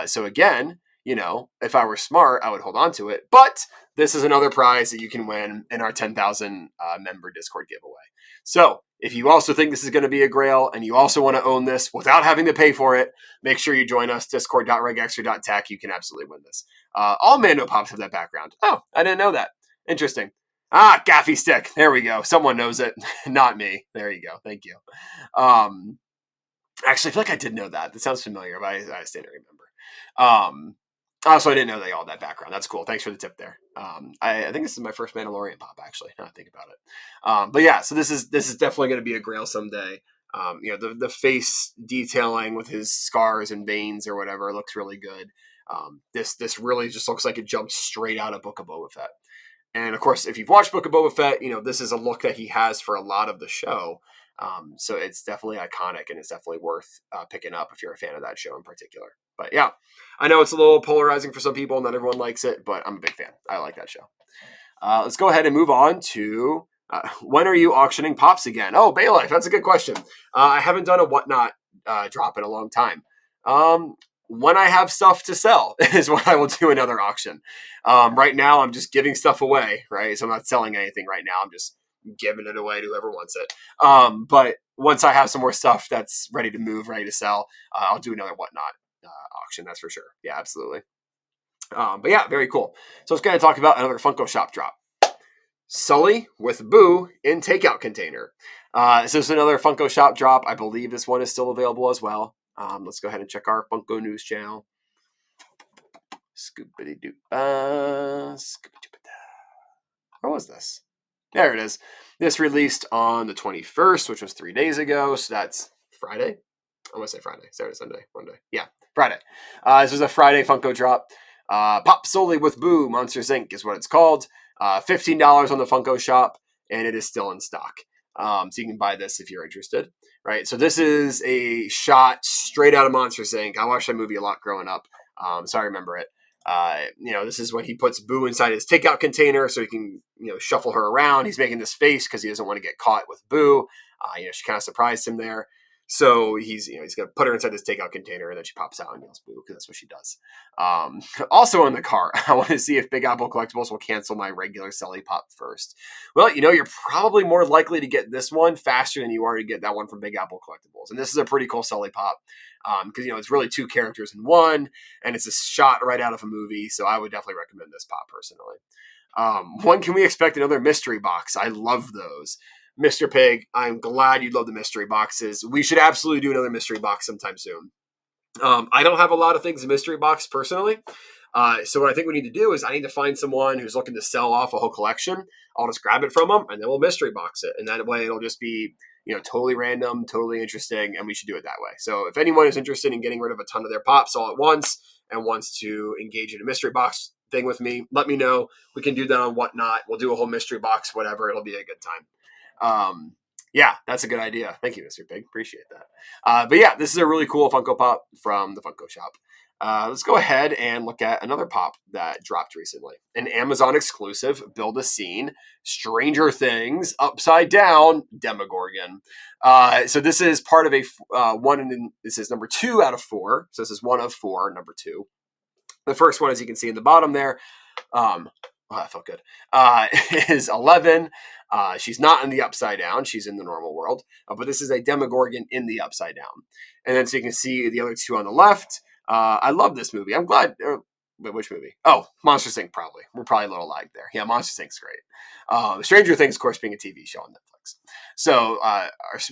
So again, if I were smart, I would hold on to it. But this is another prize that you can win in our 10,000 member Discord giveaway. So if you also think this is going to be a grail and you also want to own this without having to pay for it, make sure you join us, discord.regextra.tech. You can absolutely win this. All Mando Pops have that background. Oh, I didn't know that. Interesting. Gaffy stick. There we go. Someone knows it. Not me. There you go. Thank you. Actually, I feel like I did know that. That sounds familiar, but I still don't remember. Also, I didn't know they all had that background. That's cool. Thanks for the tip there. I think this is my first Mandalorian pop, actually, now I think about it. But yeah, so this is definitely going to be a grail someday. The face detailing with his scars and veins or whatever looks really good. This really just looks like it jumped straight out of Book of Boba Fett. And of course, if you've watched Book of Boba Fett, this is a look that he has for a lot of the show. So it's definitely iconic and it's definitely worth picking up if you're a fan of that show in particular. But yeah, I know it's a little polarizing for some people. Not everyone likes it, but I'm a big fan. I like that show. Let's go ahead and move on to when are you auctioning pops again? Oh, Bay Life, that's a good question. I haven't done a whatnot drop in a long time. When I have stuff to sell is when I will do another auction. Right now, I'm just giving stuff away, right? So I'm not selling anything right now. I'm just giving it away to whoever wants it. But once I have some more stuff that's ready to move, ready to sell, I'll do another whatnot auction. That's for sure. Yeah, absolutely. But yeah, very cool. So let's kind of talk about another Funko Shop drop. Sully with Boo in takeout container. This is another Funko Shop drop. I believe this one is still available as well. Let's go ahead and check our Funko news channel. Scoopity-doo. Where was this? There it is. This released on the 21st, which was 3 days ago. So that's Friday. I want to say Friday. Saturday, Sunday, Monday. Yeah, Friday. This is a Friday Funko drop. Pop Sully with Boo, Monsters Inc. is what it's called. $15 on the Funko Shop, and it is still in stock. So you can buy this if you're interested. Right. So this is a shot straight out of Monsters Inc. I watched that movie a lot growing up. So I remember it. This is when he puts Boo inside his takeout container so he can, shuffle her around. He's making this face because he doesn't want to get caught with Boo. She kind of surprised him there. So he's going to put her inside this takeout container, and then she pops out and yells Boo, because that's what she does. Also in the car, I want to see if Big Apple Collectibles will cancel my regular Selly Pop first. Well, you're probably more likely to get this one faster than you are to get that one from Big Apple Collectibles. And this is a pretty cool Selly Pop because, it's really 2 characters in one, and it's a shot right out of a movie. So I would definitely recommend this pop personally. When can we expect another mystery box? I love those. Mr. Pig, I'm glad you love the mystery boxes. We should absolutely do another mystery box sometime soon. I don't have a lot of things in mystery box personally. So what I think we need to do is I need to find someone who's looking to sell off a whole collection. I'll just grab it from them, and then we'll mystery box it. And that way it'll just be, totally random, totally interesting, and we should do it that way. So if anyone is interested in getting rid of a ton of their pops all at once and wants to engage in a mystery box thing with me, let me know. We can do that on Whatnot. We'll do a whole mystery box, whatever. It'll be a good time. Yeah, that's a good idea. Thank you, Mr. Pig. Appreciate that. But yeah, this is a really cool Funko Pop from the Funko shop. Let's go ahead and look at another pop that dropped recently. An Amazon exclusive, Build a Scene, Stranger Things, Upside Down, Demogorgon. So this is part of a this is number 2 out of 4. So this is 1 of 4, number 2. The first one, as you can see in the bottom there, that felt good, is 11. She's not in the Upside Down. She's in the normal world. But this is a Demogorgon in the Upside Down. And then so you can see the other 2 on the left. I love this movie. I'm glad. Wait, which movie? Oh, Monsters Inc. Probably. We're probably a little lagged there. Yeah, Monsters Inc.'s great. Stranger Things, of course, being a TV show on Netflix. So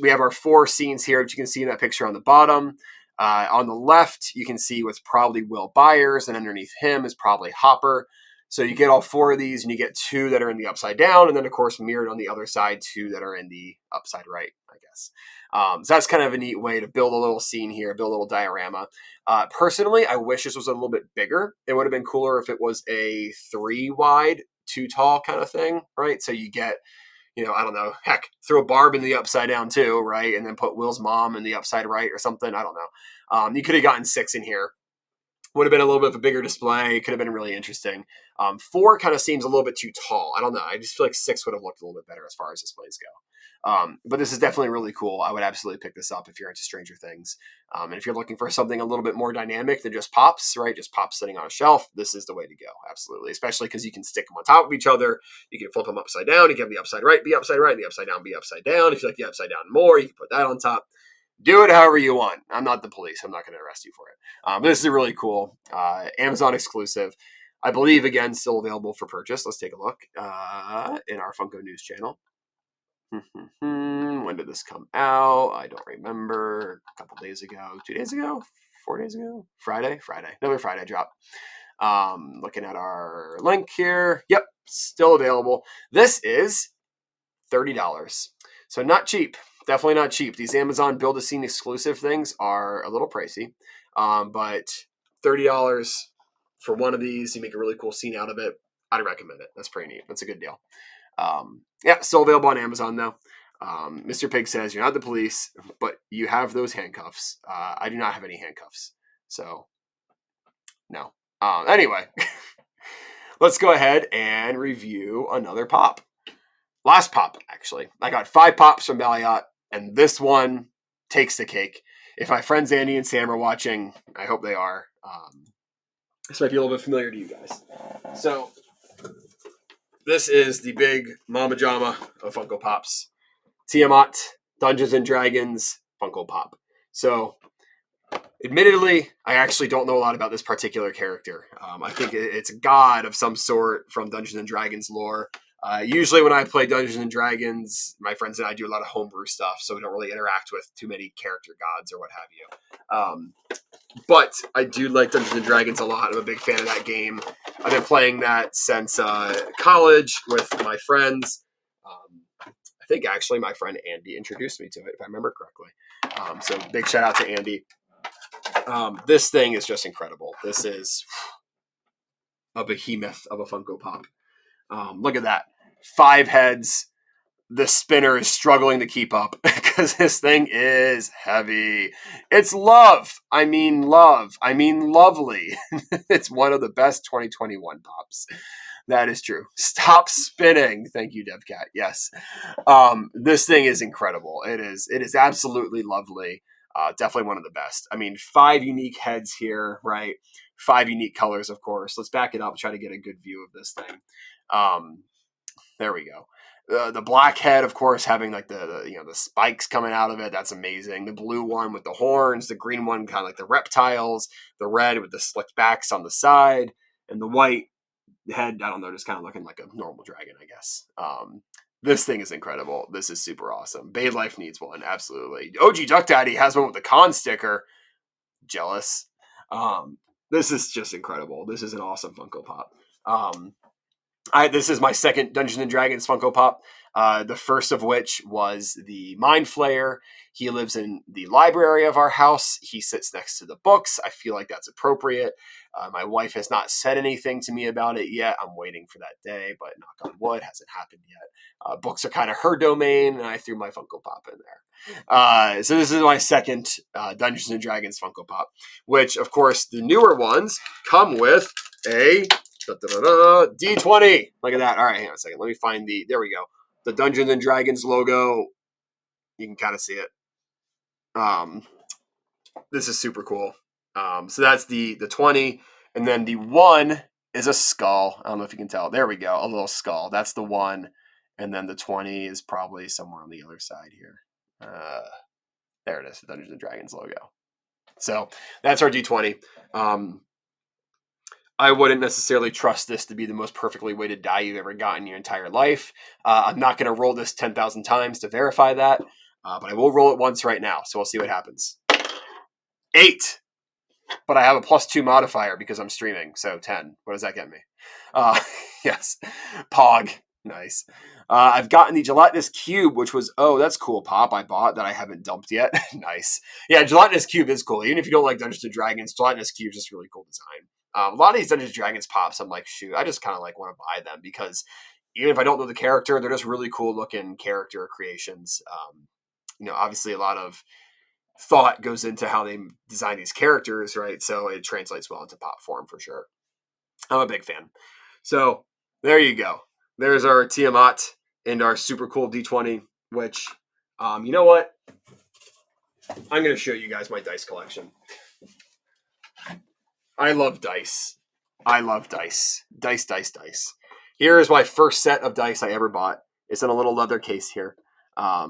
we have our 4 scenes here, which you can see in that picture on the bottom. On the left, you can see what's probably Will Byers, and underneath him is probably Hopper. So you get all 4 of these, and you get 2 that are in the Upside Down, and then, of course, mirrored on the other side, 2 that are in the Upside Right, I guess. So that's kind of a neat way to build a little scene here, build a little diorama. Personally, I wish this was a little bit bigger. It would have been cooler if it was a 3 wide, 2 tall kind of thing, right? So you get, I don't know, heck, throw Barb in the Upside Down too, right? And then put Will's mom in the Upside Right or something. I don't know. You could have gotten 6 in here. Would have been a little bit of a bigger display. Could have been really interesting. 4 kind of seems a little bit too tall. I don't know. I just feel like 6 would have looked a little bit better as far as displays go. But this is definitely really cool. I would absolutely pick this up if you're into Stranger Things. And if you're looking for something a little bit more dynamic than just pops, right? Just pops sitting on a shelf. This is the way to go. Absolutely. Especially because you can stick them on top of each other. You can flip them upside down. You can have the Upside Right be upside right, and the Upside Down be upside down. If you like the Upside Down more, you can put that on top. Do it however you want. I'm not the police. I'm not going to arrest you for it. But this is really cool. Amazon exclusive. I believe, again, still available for purchase. Let's take a look in our Funko News channel. When did this come out? I don't remember. A couple days ago. 2 days ago? 4 days ago? Friday? Another Friday drop. Looking at our link here. Yep, still available. This is $30. So not cheap. Definitely not cheap. These Amazon Build-A-Scene exclusive things are a little pricey. But $30 for one of these, you make a really cool scene out of it. I'd recommend it. That's pretty neat. That's a good deal. Yeah, still available on Amazon though. Mr. Pig says, you're not the police, but you have those handcuffs. I do not have any handcuffs. So, no. Anyway, let's go ahead and review another pop. Last pop, actually. I got 5 pops from Belle, and this one takes the cake. If my friends Andy and Sam are watching, I hope they are. This might be a little bit familiar to you guys. So, this is the big Mama Jama of Funko Pops. Tiamat, Dungeons and Dragons, Funko Pop. So, admittedly, I actually don't know a lot about this particular character. I think it's a god of some sort from Dungeons and Dragons lore. Usually when I play Dungeons and Dragons, my friends and I do a lot of homebrew stuff, so we don't really interact with too many character gods or what have you. But I do like Dungeons and Dragons a lot. I'm a big fan of that game. I've been playing that since college with my friends. I think actually my friend Andy introduced me to it, if I remember correctly. So big shout out to Andy. This thing is just incredible. This is a behemoth of a Funko Pop. Look at that. 5 heads, the spinner is struggling to keep up because this thing is heavy. It's love. I mean love. I mean lovely. It's one of the best 2021 pops. That is true. Stop spinning. Thank you, DevCat. Yes. This thing is incredible. It is absolutely lovely. Definitely one of the best. I mean, 5 unique heads here, right? 5 unique colors, of course. Let's back it up, try to get a good view of this thing. There we go. The black head, of course, having like the spikes coming out of it. That's amazing. The blue one with the horns, the green one kind of like the reptiles, the red with the slicked backs on the side, and the white head, I don't know, just kind of looking like a normal dragon, I guess. This thing is incredible. This is super awesome. Bay Life needs one, absolutely. OG Duck Daddy has one with the con sticker. Jealous. This is just incredible. This is an awesome Funko Pop. This is my second Dungeons and Dragons Funko Pop. The first of which was the Mind Flayer. He lives in the library of our house. He sits next to the books. I feel like that's appropriate. My wife has not said anything to me about it yet. I'm waiting for that day, but knock on wood, hasn't happened yet. Books are kind of her domain, and I threw my Funko Pop in there. So this is my second Dungeons and Dragons Funko Pop, which, of course, the newer ones come with a D20. Look at that. All right, hang on a second. Let me find there we go. The Dungeons and Dragons logo. You can kind of see it. This is super cool. So that's the 20, and then the 1 is a skull. I don't know if you can tell. There we go. A little skull. That's the 1, and then the 20 is probably somewhere on the other side here. There it is. The Dungeons and Dragons logo. So that's our D20. I wouldn't necessarily trust this to be the most perfectly weighted die you've ever gotten in your entire life. I'm not going to roll this 10,000 times to verify that, but I will roll it once right now, so we'll see what happens. 8! But I have a +2 modifier because I'm streaming, so 10. What does that get me? Yes. Pog. Nice. I've gotten the gelatinous cube, which was, that's cool pop I bought that I haven't dumped yet. Nice. Yeah, gelatinous cube is cool. Even if you don't like Dungeons & Dragons, gelatinous cube is just really cool design. A lot of these Dungeons & Dragons pops, I'm like, shoot, I just kind of like want to buy them because even if I don't know the character, they're just really cool looking character creations. Obviously a lot of thought goes into how they design these characters, right? So it translates well into pop form for sure. I'm a big fan. So there you go. There's our Tiamat and our super cool D20, which, you know what? I'm going to show you guys my dice collection. I love dice. Dice. Here is my first set of dice I ever bought. It's in a little leather case here. A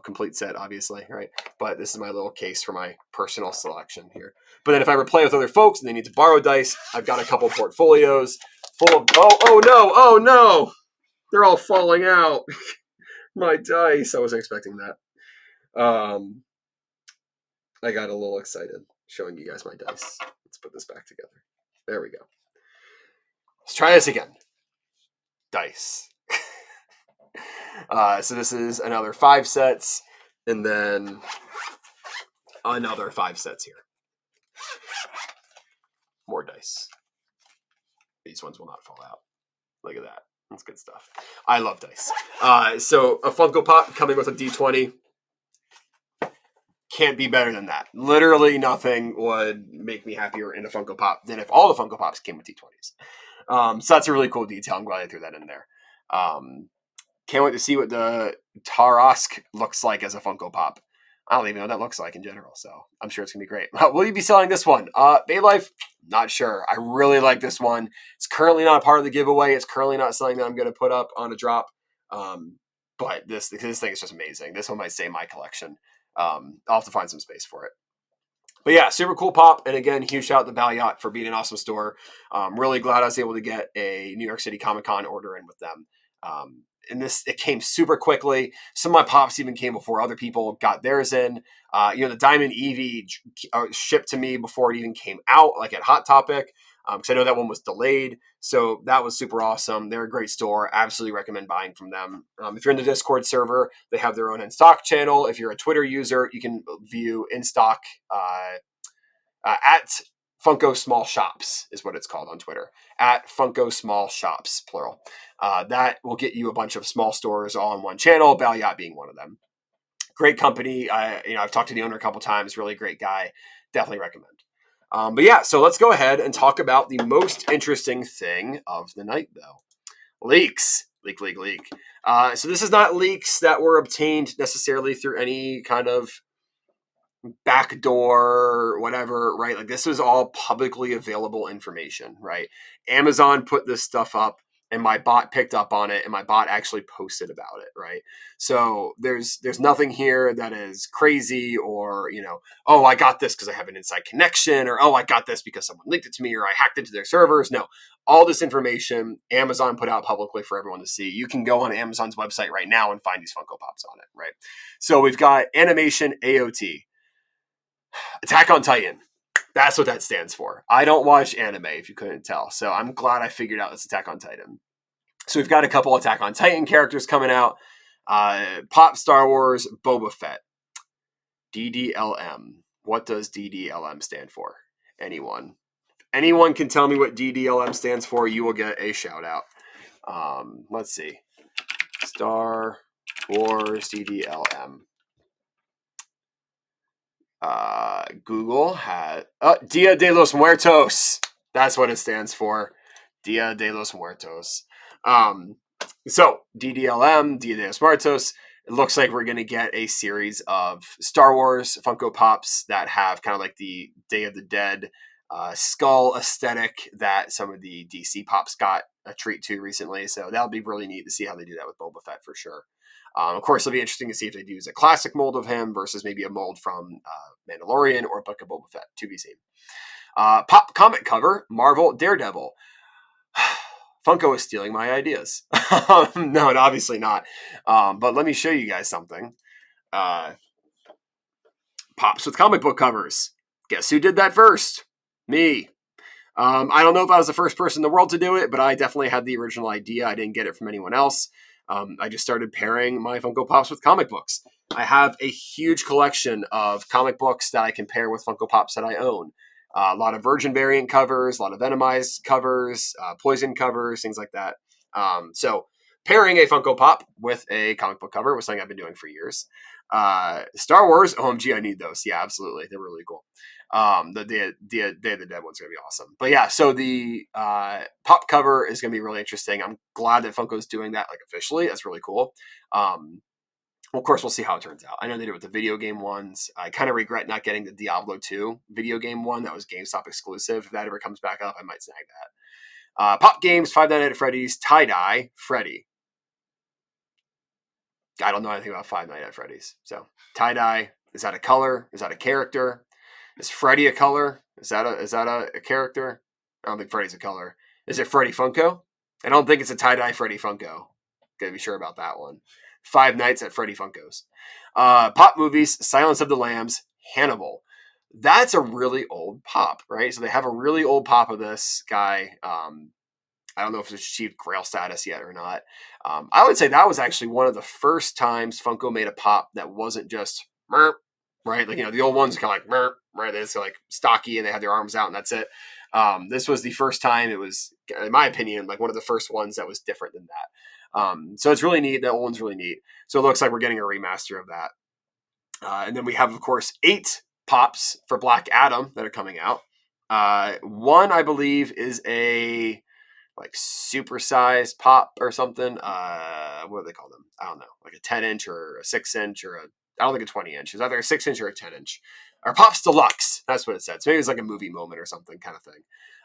complete set, obviously, right? But this is my little case for my personal selection here. But then if I ever play with other folks and they need to borrow dice, I've got a couple portfolios full of, oh no! They're all falling out. My dice. I wasn't expecting that. I got a little excited showing you guys my dice. Let's put this back together. There we go. Let's try this again. Dice. So this is another 5 sets, and then another 5 sets here. More dice. These ones will not fall out. Look at that. That's good stuff. I love dice. So a Funko Pop coming with a D20. Can't be better than that. Literally nothing would make me happier in a Funko Pop than if all the Funko Pops came with D20s. So that's a really cool detail. I'm glad I threw that in there. Can't wait to see what the Tarask looks like as a Funko Pop. I don't even know what that looks like in general, so I'm sure it's going to be great. Will you be selling this one? Bay Life? Not sure. I really like this one. It's currently not part of the giveaway. It's currently not something that I'm going to put up on a drop. But this thing is just amazing. This one might stay in my collection. I'll have to find some space for it. But yeah, super cool pop. And again, huge shout out to Belle for being an awesome store. Really glad I was able to get a New York City Comic Con order in with them. And it came super quickly. Some of my pops even came before other people got theirs in. The Diamond Eevee shipped to me before it even came out, like at Hot Topic, because I know that one was delayed. So that was super awesome. They're a great store. Absolutely recommend buying from them. If you're in the Discord server, they have their own in-stock channel. If you're a Twitter user, you can view in-stock at Funko Small Shops is what it's called on Twitter, at Funko Small Shops, plural. That will get you a bunch of small stores all in one channel, Belle being one of them. Great company. I've talked to the owner a couple times. Really great guy. Definitely recommend. But yeah, so let's go ahead and talk about the most interesting thing of the night, though. Leaks. Leak. So this is not leaks that were obtained necessarily through any kind of backdoor, whatever, right? Like this was all publicly available information, right? Amazon put this stuff up and my bot picked up on it and my bot actually posted about it, right? So there's nothing here that is crazy or, oh, I got this because I have an inside connection, or, oh, I got this because someone linked it to me or I hacked into their servers. No, all this information Amazon put out publicly for everyone to see. You can go on Amazon's website right now and find these Funko Pops on it, right? So we've got Animation AOT. Attack on Titan. That's what that stands for. I don't watch anime, if you couldn't tell. So I'm glad I figured out this Attack on Titan. So we've got a couple Attack on Titan characters coming out. Pop Star Wars Boba Fett. DDLM. What does DDLM stand for? Anyone? If anyone can tell me what DDLM stands for, you will get a shout out. Let's see. Star Wars DDLM. Google had Dia de los Muertos. That's what it stands for. Dia de los Muertos. So DDLM, Dia de los Muertos. It looks like we're going to get a series of Star Wars Funko Pops that have kind of like the Day of the Dead skull aesthetic that some of the DC Pops got a treat to recently. So that'll be really neat to see how they do that with Boba Fett for sure. Of course, it'll be interesting to see if they use a classic mold of him versus maybe a mold from Mandalorian or Book of Boba Fett, to be seen. Pop comic cover, Marvel Daredevil. Funko is stealing my ideas. No, obviously not. But let me show you guys something. Pops with comic book covers. Guess who did that first? Me. I don't know if I was the first person in the world to do it, but I definitely had the original idea. I didn't get it from anyone else. I just started pairing my Funko Pops with comic books. I have a huge collection of comic books that I can pair with Funko Pops that I own. A lot of Virgin variant covers, a lot of Venomized covers, Poison covers, things like that. So pairing a Funko Pop with a comic book cover was something I've been doing for years. Star Wars, OMG, I need those. Yeah, absolutely. They're really cool. The Day of the Dead one's going to be awesome. But yeah, so the pop cover is going to be really interesting. I'm glad that Funko's doing that like officially. That's really cool. Of course, we'll see how it turns out. I know they did it with the video game ones. I kind of regret not getting the Diablo 2 video game one. That was GameStop exclusive. If that ever comes back up, I might snag that. Pop Games, Five Nights at Freddy's, Tie-Dye, Freddy. I don't know anything about Five Nights at Freddy's. So, Tie-Dye, is that a color? Is that a character? Is Freddy a color? Is that a character? I don't think Freddy's a color. Is it Freddy Funko? I don't think it's a tie-dye Freddy Funko. Gotta be sure about that one. Five Nights at Freddy Funkos. Pop movies, Silence of the Lambs, Hannibal. That's a really old pop, right? So they have a really old pop of this guy. I don't know if it's achieved Grail status yet or not. I would say that was actually one of the first times Funko made a pop that wasn't just merp, right? Like, the old ones are kind of like merp, right? They're just like stocky and they had their arms out and that's it. This was the first time it was, in my opinion, like one of the first ones that was different than that. So it's really neat. That one's really neat. So it looks like we're getting a remaster of that. And then we have, of course, 8 pops for Black Adam that are coming out. One, I believe, is a like supersized pop or something. What do they call them? I don't know. Like a 10-inch or a 6-inch or I don't think a 20-inch. It's either a 6-inch or a 10-inch. Or Pops Deluxe. That's what it said. So maybe it's like a movie moment or something kind of thing.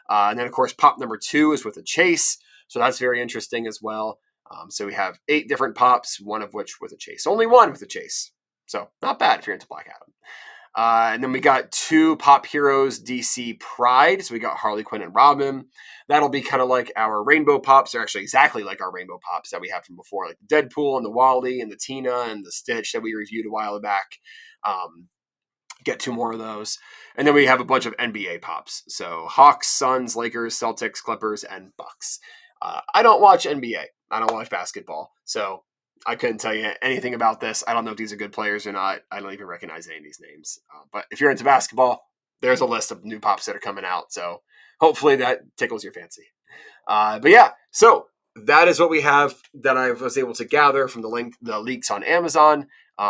And then, of course, pop number 2 is with a chase. So that's very interesting as well. So we have 8 different pops, one of which with a chase. Only one with a chase. So not bad if you're into Black Adam. And then we got 2 Pop Heroes DC Pride. So we got Harley Quinn and Robin. That'll be kind of like our Rainbow Pops. They're actually exactly like our Rainbow Pops that we had from before. Like the Deadpool and the Wally and the Tina and the Stitch that we reviewed a while back. Get 2 more of those. And then we have a bunch of NBA Pops. So Hawks, Suns, Lakers, Celtics, Clippers, and Bucks. I don't watch NBA. I don't watch basketball. So I couldn't tell you anything about this. I don't know if these are good players or not. I don't even recognize any of these names. But if you're into basketball, there's a list of new pops that are coming out. So hopefully that tickles your fancy. But yeah, so that is what we have that I was able to gather from the leaks on Amazon.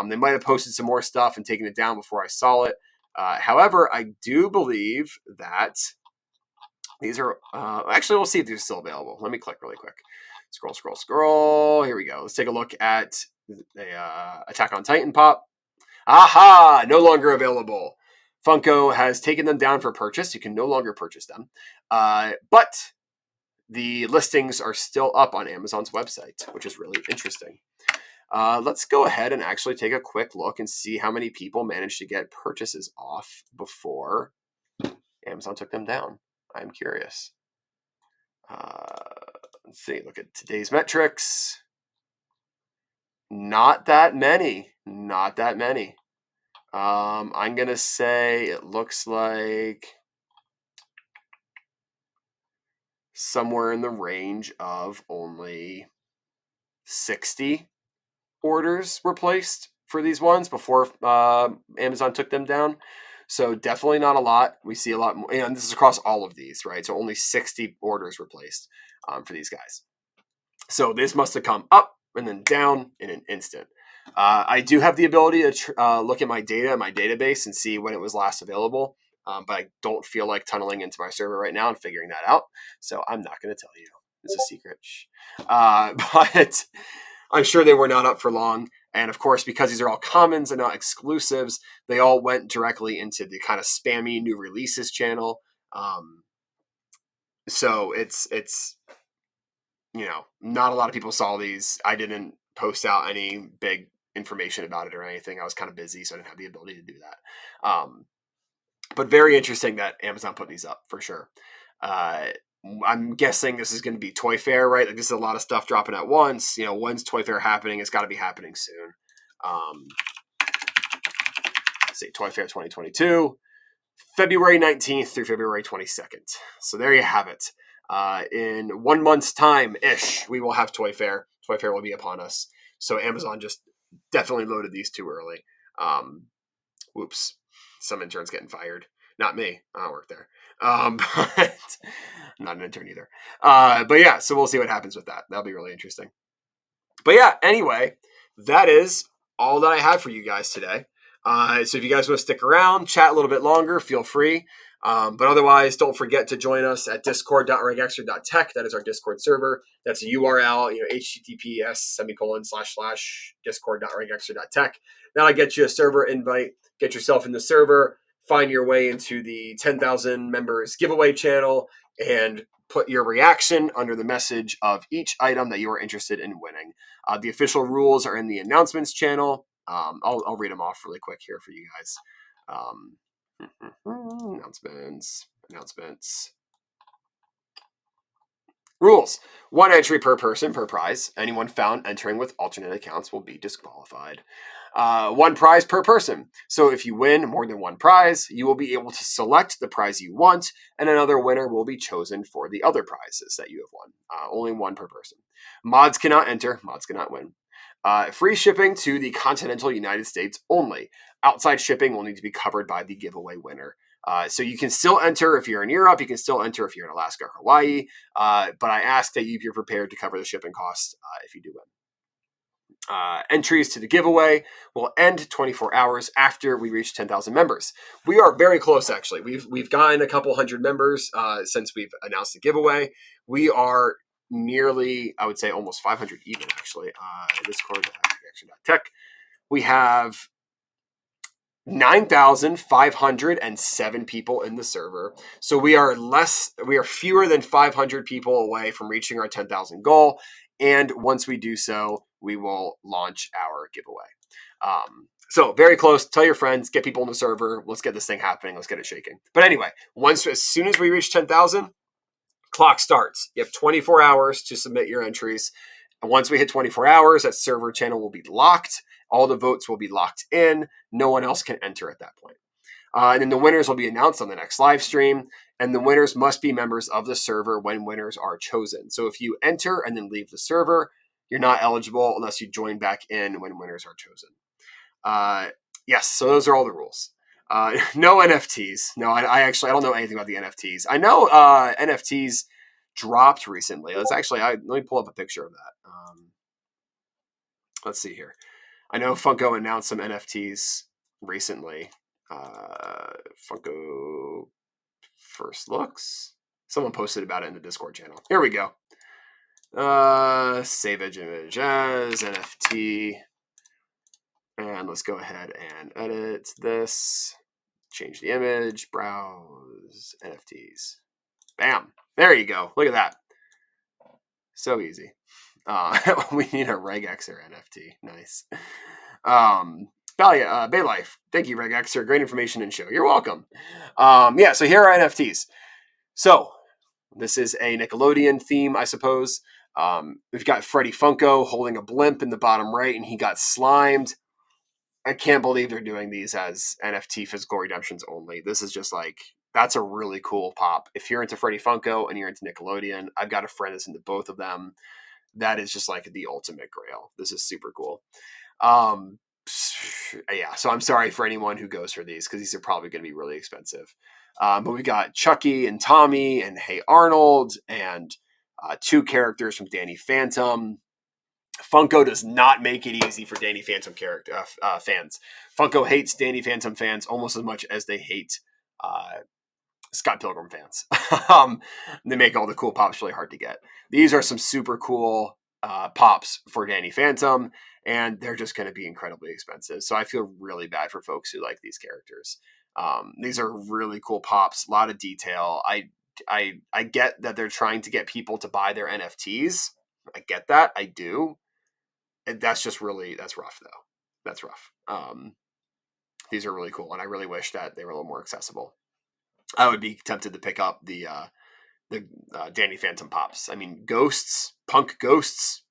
They might have posted some more stuff and taken it down before I saw it. However, I do believe that these are, actually, we'll see if these are still available. Let me click really quick. Scroll. Here we go. Let's take a look at the Attack on Titan pop. Aha! No longer available. Funko has taken them down for purchase. You can no longer purchase them. But the listings are still up on Amazon's website, which is really interesting. Let's go ahead and actually take a quick look and see how many people managed to get purchases off before Amazon took them down. I'm curious. Let's see. Look at today's metrics. Not that many. I'm going to say it looks like somewhere in the range of only 60 orders were placed for these ones before Amazon took them down. So definitely not a lot. We see a lot more, and this is across all of these, right? So only 60 orders were placed for these guys. So this must have come up and then down in an instant. I do have the ability to look at my data, my database, and see when it was last available. But I don't feel like tunneling into my server right now and figuring that out. So I'm not going to tell you. It's a secret. But I'm sure they were not up for long. And of course, because these are all commons and not exclusives, they all went directly into the kind of spammy new releases channel. So it's not a lot of people saw these. I didn't post out any big information about it or anything. I was kind of busy, so I didn't have the ability to do that. But very interesting that Amazon put these up for sure. I'm guessing this is going to be Toy Fair, right? Like this is a lot of stuff dropping at once. When's Toy Fair happening? It's got to be happening soon. Let's see, Toy Fair 2022, February 19th through February 22nd. So there you have it. In 1 month's time-ish, we will have Toy Fair. Toy Fair will be upon us. So Amazon just definitely loaded these too early. Whoops. Some intern's getting fired. Not me. I don't work there. But I'm not an intern either. But yeah, so we'll see what happens with that. That'll be really interesting. But yeah, anyway, that is all that I have for you guys today. So if you guys want to stick around, chat a little bit longer, feel free. But otherwise, don't forget to join us at discord.regextra.tech. That is our Discord server. That's a URL, https://discord.regextra.tech. That'll get you a server invite, get yourself in the server, find your way into the 10,000 members giveaway channel, and put your reaction under the message of each item that you are interested in winning. The official rules are in the announcements channel. I'll read them off really quick here for you guys. Announcements. Rules. 1 entry per person per prize. Anyone found entering with alternate accounts will be disqualified. 1 prize per person. So if you win more than 1 prize, you will be able to select the prize you want, and another winner will be chosen for the other prizes that you have won. Only 1 per person. Mods cannot enter. Mods cannot win. Free shipping to the continental United States only. Outside shipping will need to be covered by the giveaway winner. So you can still enter if you're in Europe. You can still enter if you're in Alaska or Hawaii. But I ask that you be prepared to cover the shipping costs if you do win. Entries to the giveaway will end 24 hours after we reach 10,000 members. We are very close, actually. We've gotten a couple hundred members since we've announced the giveaway. We are nearly, I would say, almost 500 even, actually. Discord.reaction.tech. We have 9,507 people in the server. So we are fewer than 500 people away from reaching our 10,000 goal. And once we do so, we will launch our giveaway. So very close. Tell your friends, get people in the server. Let's get this thing happening. Let's get it shaking. But anyway, as soon as we reach 10,000, clock starts. You have 24 hours to submit your entries. And once we hit 24 hours, that server channel will be locked. All the votes will be locked in. No one else can enter at that point. And then the winners will be announced on the next live stream. And the winners must be members of the server when winners are chosen. So if you enter and then leave the server, you're not eligible unless you join back in when winners are chosen. Yes, so those are all the rules. No NFTs. No, I actually I don't know anything about the NFTs. I know NFTs dropped recently. Let me pull up a picture of that. Let's see here. I know Funko announced some NFTs recently. Funko first looks. Someone posted about it in the Discord channel. Here we go. Save image as NFT. And let's go ahead and edit this. Change the image. Browse NFTs. Bam. There you go. Look at that. So easy. We need a regexer NFT. Nice. Bay Life. Thank you, regexer. Great information and show. You're welcome. So here are NFTs. So this is a Nickelodeon theme, I suppose. We've got Freddy Funko holding a blimp in the bottom right, and he got slimed. I can't believe they're doing these as NFT physical redemptions only. This is just like, that's a really cool pop. If you're into Freddy Funko and you're into Nickelodeon, I've got a friend that's into both of them. That is just like the ultimate grail. This is super cool. So I'm sorry for anyone who goes for these because these are probably going to be really expensive. But we got Chucky and Tommy and Hey Arnold and two characters from Danny Phantom. Funko does not make it easy for Danny Phantom fans. Funko hates Danny Phantom fans almost as much as they hate Scott Pilgrim fans. They make all the cool pops really hard to get. These are some super cool pops for Danny Phantom, and they're just going to be incredibly expensive. So I feel really bad for folks who like these characters. These are really cool pops, a lot of detail. I get that they're trying to get people to buy their NFTs. I get that. I do. And that's rough though. That's rough. These are really cool, and I really wish that they were a little more accessible. I would be tempted to pick up the Danny Phantom pops. I mean, ghosts, punk ghosts.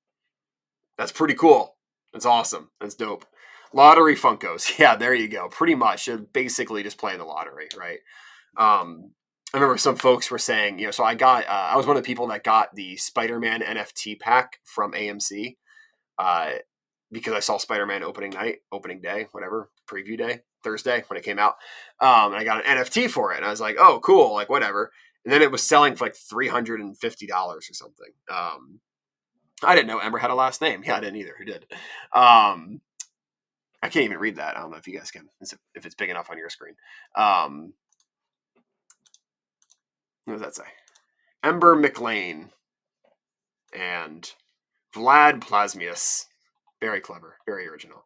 That's pretty cool. That's awesome. That's dope. Lottery Funkos. Yeah, there you go. Pretty much. You're basically just playing the lottery, right? I remember some folks were saying, so I was one of the people that got the Spider-Man NFT pack from AMC. Because I saw Spider-Man opening day, whatever, preview day, Thursday when it came out. And I got an NFT for it. And I was like, oh, cool, like whatever. And then it was selling for like $350 or something. I didn't know Ember had a last name. Yeah, I didn't either. Who did? I can't even read that. I don't know if you guys can, if it's big enough on your screen. What does that say? Ember McLean and Vlad Plasmius. Very clever, very original.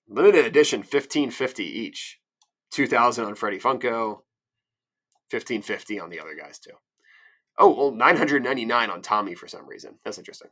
Limited edition, $1,550 each. $2,000 on Freddy Funko, $1,550 on the other guys too. Oh, well, $999 on Tommy for some reason. That's interesting.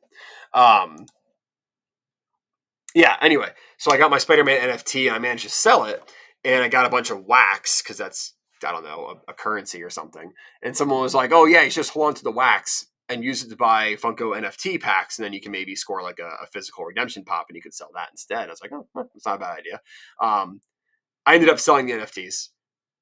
Anyway, so I got my Spider-Man NFT and I managed to sell it, and I got a bunch of wax because that's, I don't know, a currency or something. And someone was like, oh yeah, you should just hold on to the wax and use it to buy Funko NFT packs, and then you can maybe score like a physical redemption pop, and you could sell that instead. I was like, oh, that's not a bad idea. I ended up selling the NFTs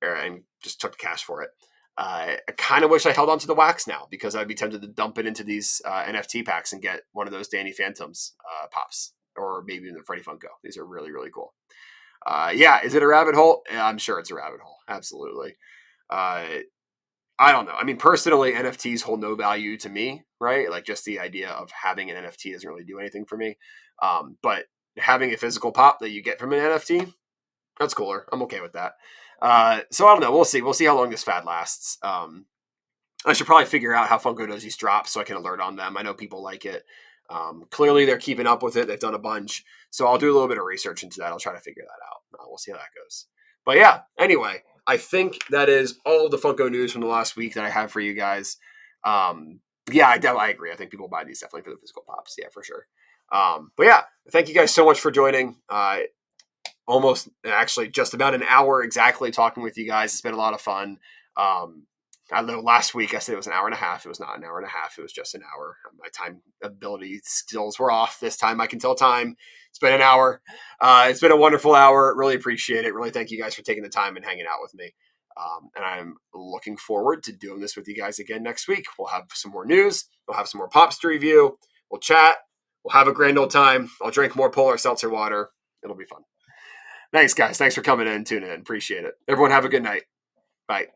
and just took the cash for it. I kind of wish I held on to the wax now because I'd be tempted to dump it into these NFT packs and get one of those Danny Phantoms pops, or maybe even the Freddy Funko. These are really, really cool. Is it a rabbit hole? Yeah, I'm sure it's a rabbit hole. Absolutely. I don't know. I mean, personally, NFTs hold no value to me, right? Like just the idea of having an NFT doesn't really do anything for me. But having a physical pop that you get from an NFT, that's cooler. I'm okay with that. So I don't know. We'll see. We'll see how long this fad lasts. I should probably figure out how Funko does these drops so I can alert on them. I know people like it. Clearly they're keeping up with it. They've done a bunch. So I'll do a little bit of research into that. I'll try to figure that out. We'll see how that goes. But yeah, anyway, I think that is all of the Funko news from the last week that I have for you guys. I agree. I think people buy these definitely for the physical pops. Yeah, for sure. But yeah, thank you guys so much for joining. Almost actually just about an hour exactly talking with you guys. It's been a lot of fun. I know last week I said it was an hour and a half. It was not an hour and a half. It was just an hour. My time ability skills were off. This time I can tell time. It's been an hour. It's been a wonderful hour. Really appreciate it. Really thank you guys for taking the time and hanging out with me. And I'm looking forward to doing this with you guys again next week. We'll have some more news. We'll have some more pops to review. We'll chat. We'll have a grand old time. I'll drink more Polar Seltzer water. It'll be fun. Thanks, guys. Thanks for coming in and tuning in. Appreciate it. Everyone have a good night. Bye.